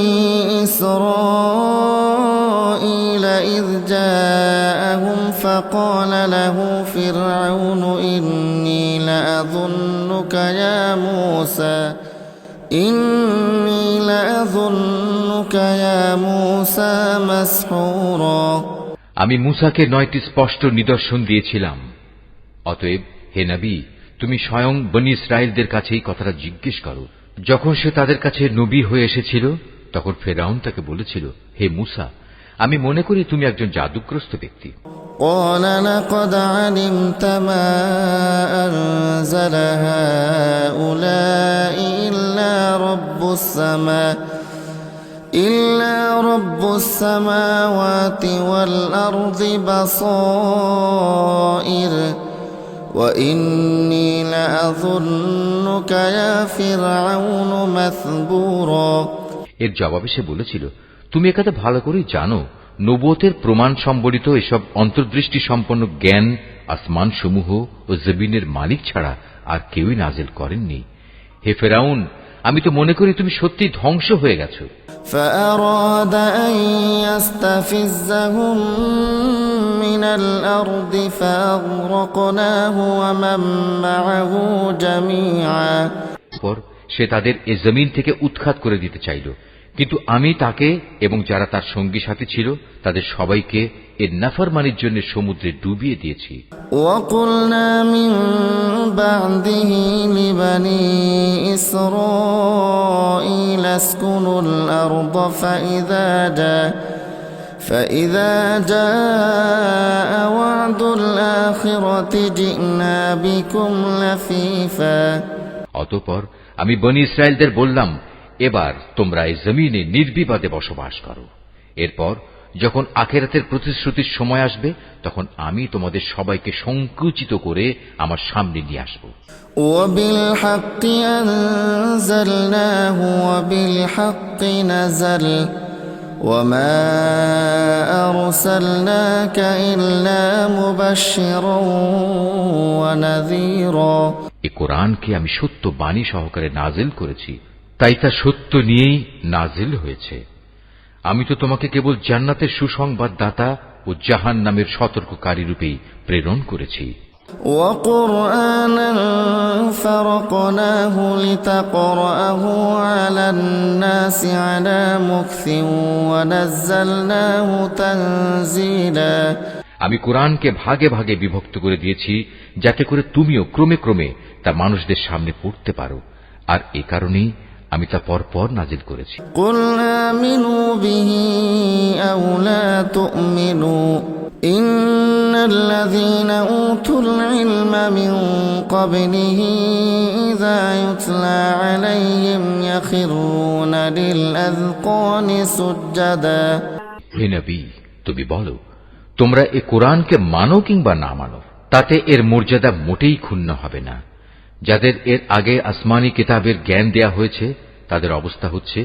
Speaker 2: إسرائيل إذ جاءهم فقال له فرعون إني لأظنك يا موسى مسحورا
Speaker 1: আমি মূসাকে 9টি স্পষ্ট নিদর্শন দিয়েছিলাম। অতএব হে নবী, তুমি স্বয়ং বনী ইসরায়েলদের কাছে এই কথাটা জিজ্ঞেস করো। যখন সে তাদের কাছে নবী হয়ে এসেছিল, তখন ফেরাউন তাকে বলেছিল, হে মূসা, আমি মনে করি তুমি একজন জাদুগ্রস্ত ব্যক্তি।
Speaker 2: قال لقد علمت ما أنزل هؤلاء إلا رب السماوات والأرض بصائر وإني لأظنك يا فرعون مثبورا।
Speaker 1: এর জবাবে সে বলেছিল, তুমি একথা ভালো করেই জানো, নবুয়তের প্রমাণ সম্বলিত এসব অন্তর্দৃষ্টি সম্পন্ন জ্ঞান আসমান সমূহ ও জমিনের মালিক ছাড়া আর কেউই নাজিল করেননি। হে ফেরাউন, আমি তো মনে করি তুমি সত্যি ধ্বংস হয়ে গেছো।
Speaker 2: فأراد أن يستفزهم من الأرض فأغرقناه ومن معه جميعا।
Speaker 1: পর সে তাদের এ জমিন থেকে উৎখাত করে দিতে চাইল, কিন্তু আমি তাকে এবং যারা তার সঙ্গী সাথী ছিল তাদের সবাইকে এর নাফরমানির জন্য সমুদ্রে ডুবিয়ে দিয়েছি।
Speaker 2: وقلنا من بعده لبني إسرائيل اسكنوا الأرض فإذا جاء وعد الآخرة جئنا بكم لفيفا।
Speaker 1: অতঃপর আমি বনী ইসরায়েলদের বললাম, এবার তোমরা এই জমিনে নির্বিবাদে বসবাস করো। এরপর যখন আখিরাতের প্রতিশ্রুতির সময় আসবে, তখন আমি তোমাদের সবাইকে সংকুচিত করে আমার সামনে নিয়ে আসব।
Speaker 2: وبالحق أنزلناه وبالحق نزل وما أرسلناك إلا مبشرا ونذيرا।
Speaker 1: এই কোরআনকে আমি সত্য বাণী সহকারে নাজিল করেছি, তাই তা সত্য নিয়েই নাজিল হয়েছে। আমি তো তোমাকে কেবল জান্নাতের সুসংবাদদাতা ও জাহান্নামের সতর্ককারী রূপেই প্রেরণ করেছি।
Speaker 2: وقرآنا فرقناه لتقرأه على الناس على مكث ونزلناه تنزيلا।
Speaker 1: আমি কোরআনকে ভাগে ভাগে বিভক্ত করে দিয়েছি, যাতে করে তুমিও ক্রমে ক্রমে তা মানুষদের সামনে পড়তে পারো, আর এ কারণেই আমি তা পরপর নাজিল করেছি।
Speaker 2: قل آمنوا به أو لا تؤمنوا إن الذين أوتوا العلم من قبله إذا يتلى عليهم يخرون للأذقان سجدا।
Speaker 1: হে নবী, তুমি বলো, তোমরা এ কোরআনকে মানো কিংবা না মানো, তাতে এর মর্যাদা মোটেই ক্ষুণ্ণ হবে না। যাদের এর আগে আসমানি কিতাবের জ্ঞান দেয়া হয়েছে, তাদের অবস্থা হচ্ছে,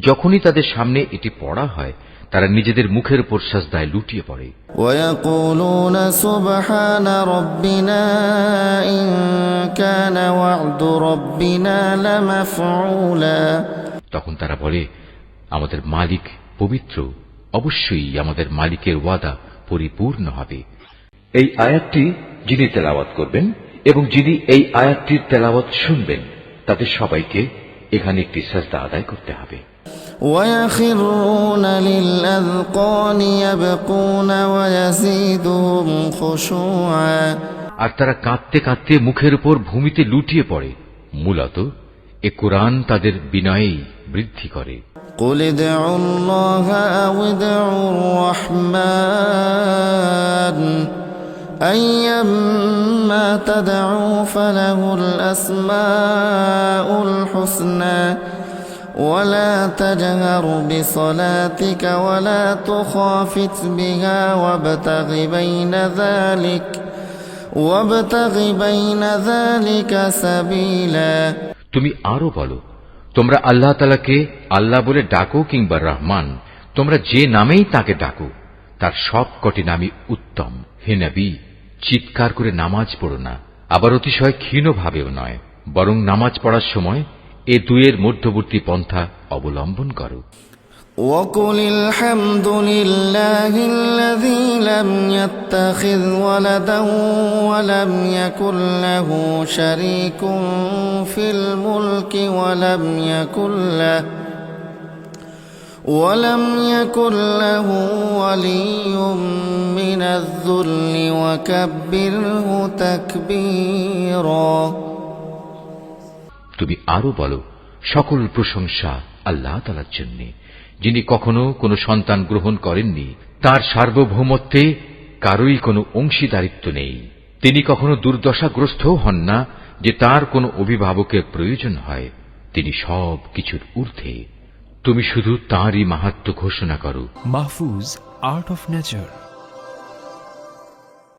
Speaker 1: যখনই তাদের সামনে এটি পড়া হয়, তারা নিজেদের মুখের উপর সাজদায় লুটিয়ে পড়ে।
Speaker 2: ويقولون سبحان ربنا إن كان وعد ربنا لمفعولا।
Speaker 1: তখন তারা বলে, আমাদের মালিক পবিত্র, অবশ্যই আমাদের মালিকের ওয়াদা পরিপূর্ণ হবে। এই আয়াতটি যিনি তেলাওয়াত করবেন এবং যিনি এই আয়াতটির তেলাওয়াত শুনবেন, তাদের সবাইকে এখানে একটি সাজদা আদায় করতে হবে।
Speaker 2: ويخرون للأذقان يبكون ويزيدهم خشوعا।
Speaker 1: আর তারা কাঁদতে কাঁদতে মুখের উপর ভূমিতে লুটিয়ে পড়ে। মূলত এ কোরআন তাদের বিনয়েই বৃদ্ধি করে।
Speaker 2: قل ادعوا الله أو ادعوا الرحمن أيما تدعوا فله الأسماء الحسنى ولا تجهر بصلاتك ولا تخافت بها وابتغ بين ذلك سبيلا।
Speaker 1: তুমি আরো বলো, তোমরা আল্লাহ তাআলাকে আল্লাহ বলে ডাকো কিংবা রহমান, তোমরা যে নামেই তাকে ডাকো, তার সব কটি নামই উত্তম। হে নবী, চিৎকার করে নামাজ পড়ো না, আবার অতিশয় ক্ষীণ ভাবেও নয়, বরং নামাজ পড়ার সময় এ দুয়ের মধ্যবর্তী পন্থা অবলম্বন করো।
Speaker 2: وقل الحمد لله الذي لم يتخذ ولدا ولم يكن له شريك في الملك ولم يكن له ولي من الذل وكبره تكبيرا।
Speaker 1: তুমি আরো বলো, সকল প্রশংসা আল্লাহ তাআলার জন্য, যিনি কখনো কোনো সন্তান গ্রহণ করেননি, তার সার্বভৌমত্বে কারোই কোনো অংশীদারিত্ব নেই। তিনি কখনো দুর্দশাগ্রস্তও হন না যে তার কোনো অভিভাবকের প্রয়োজন হয়। তিনি সব কিছুর ঊর্ধ্বে। তুমি শুধু তাঁরই মাহাত্ম্য ঘোষণা করো।
Speaker 3: Mahfuz, art of nature.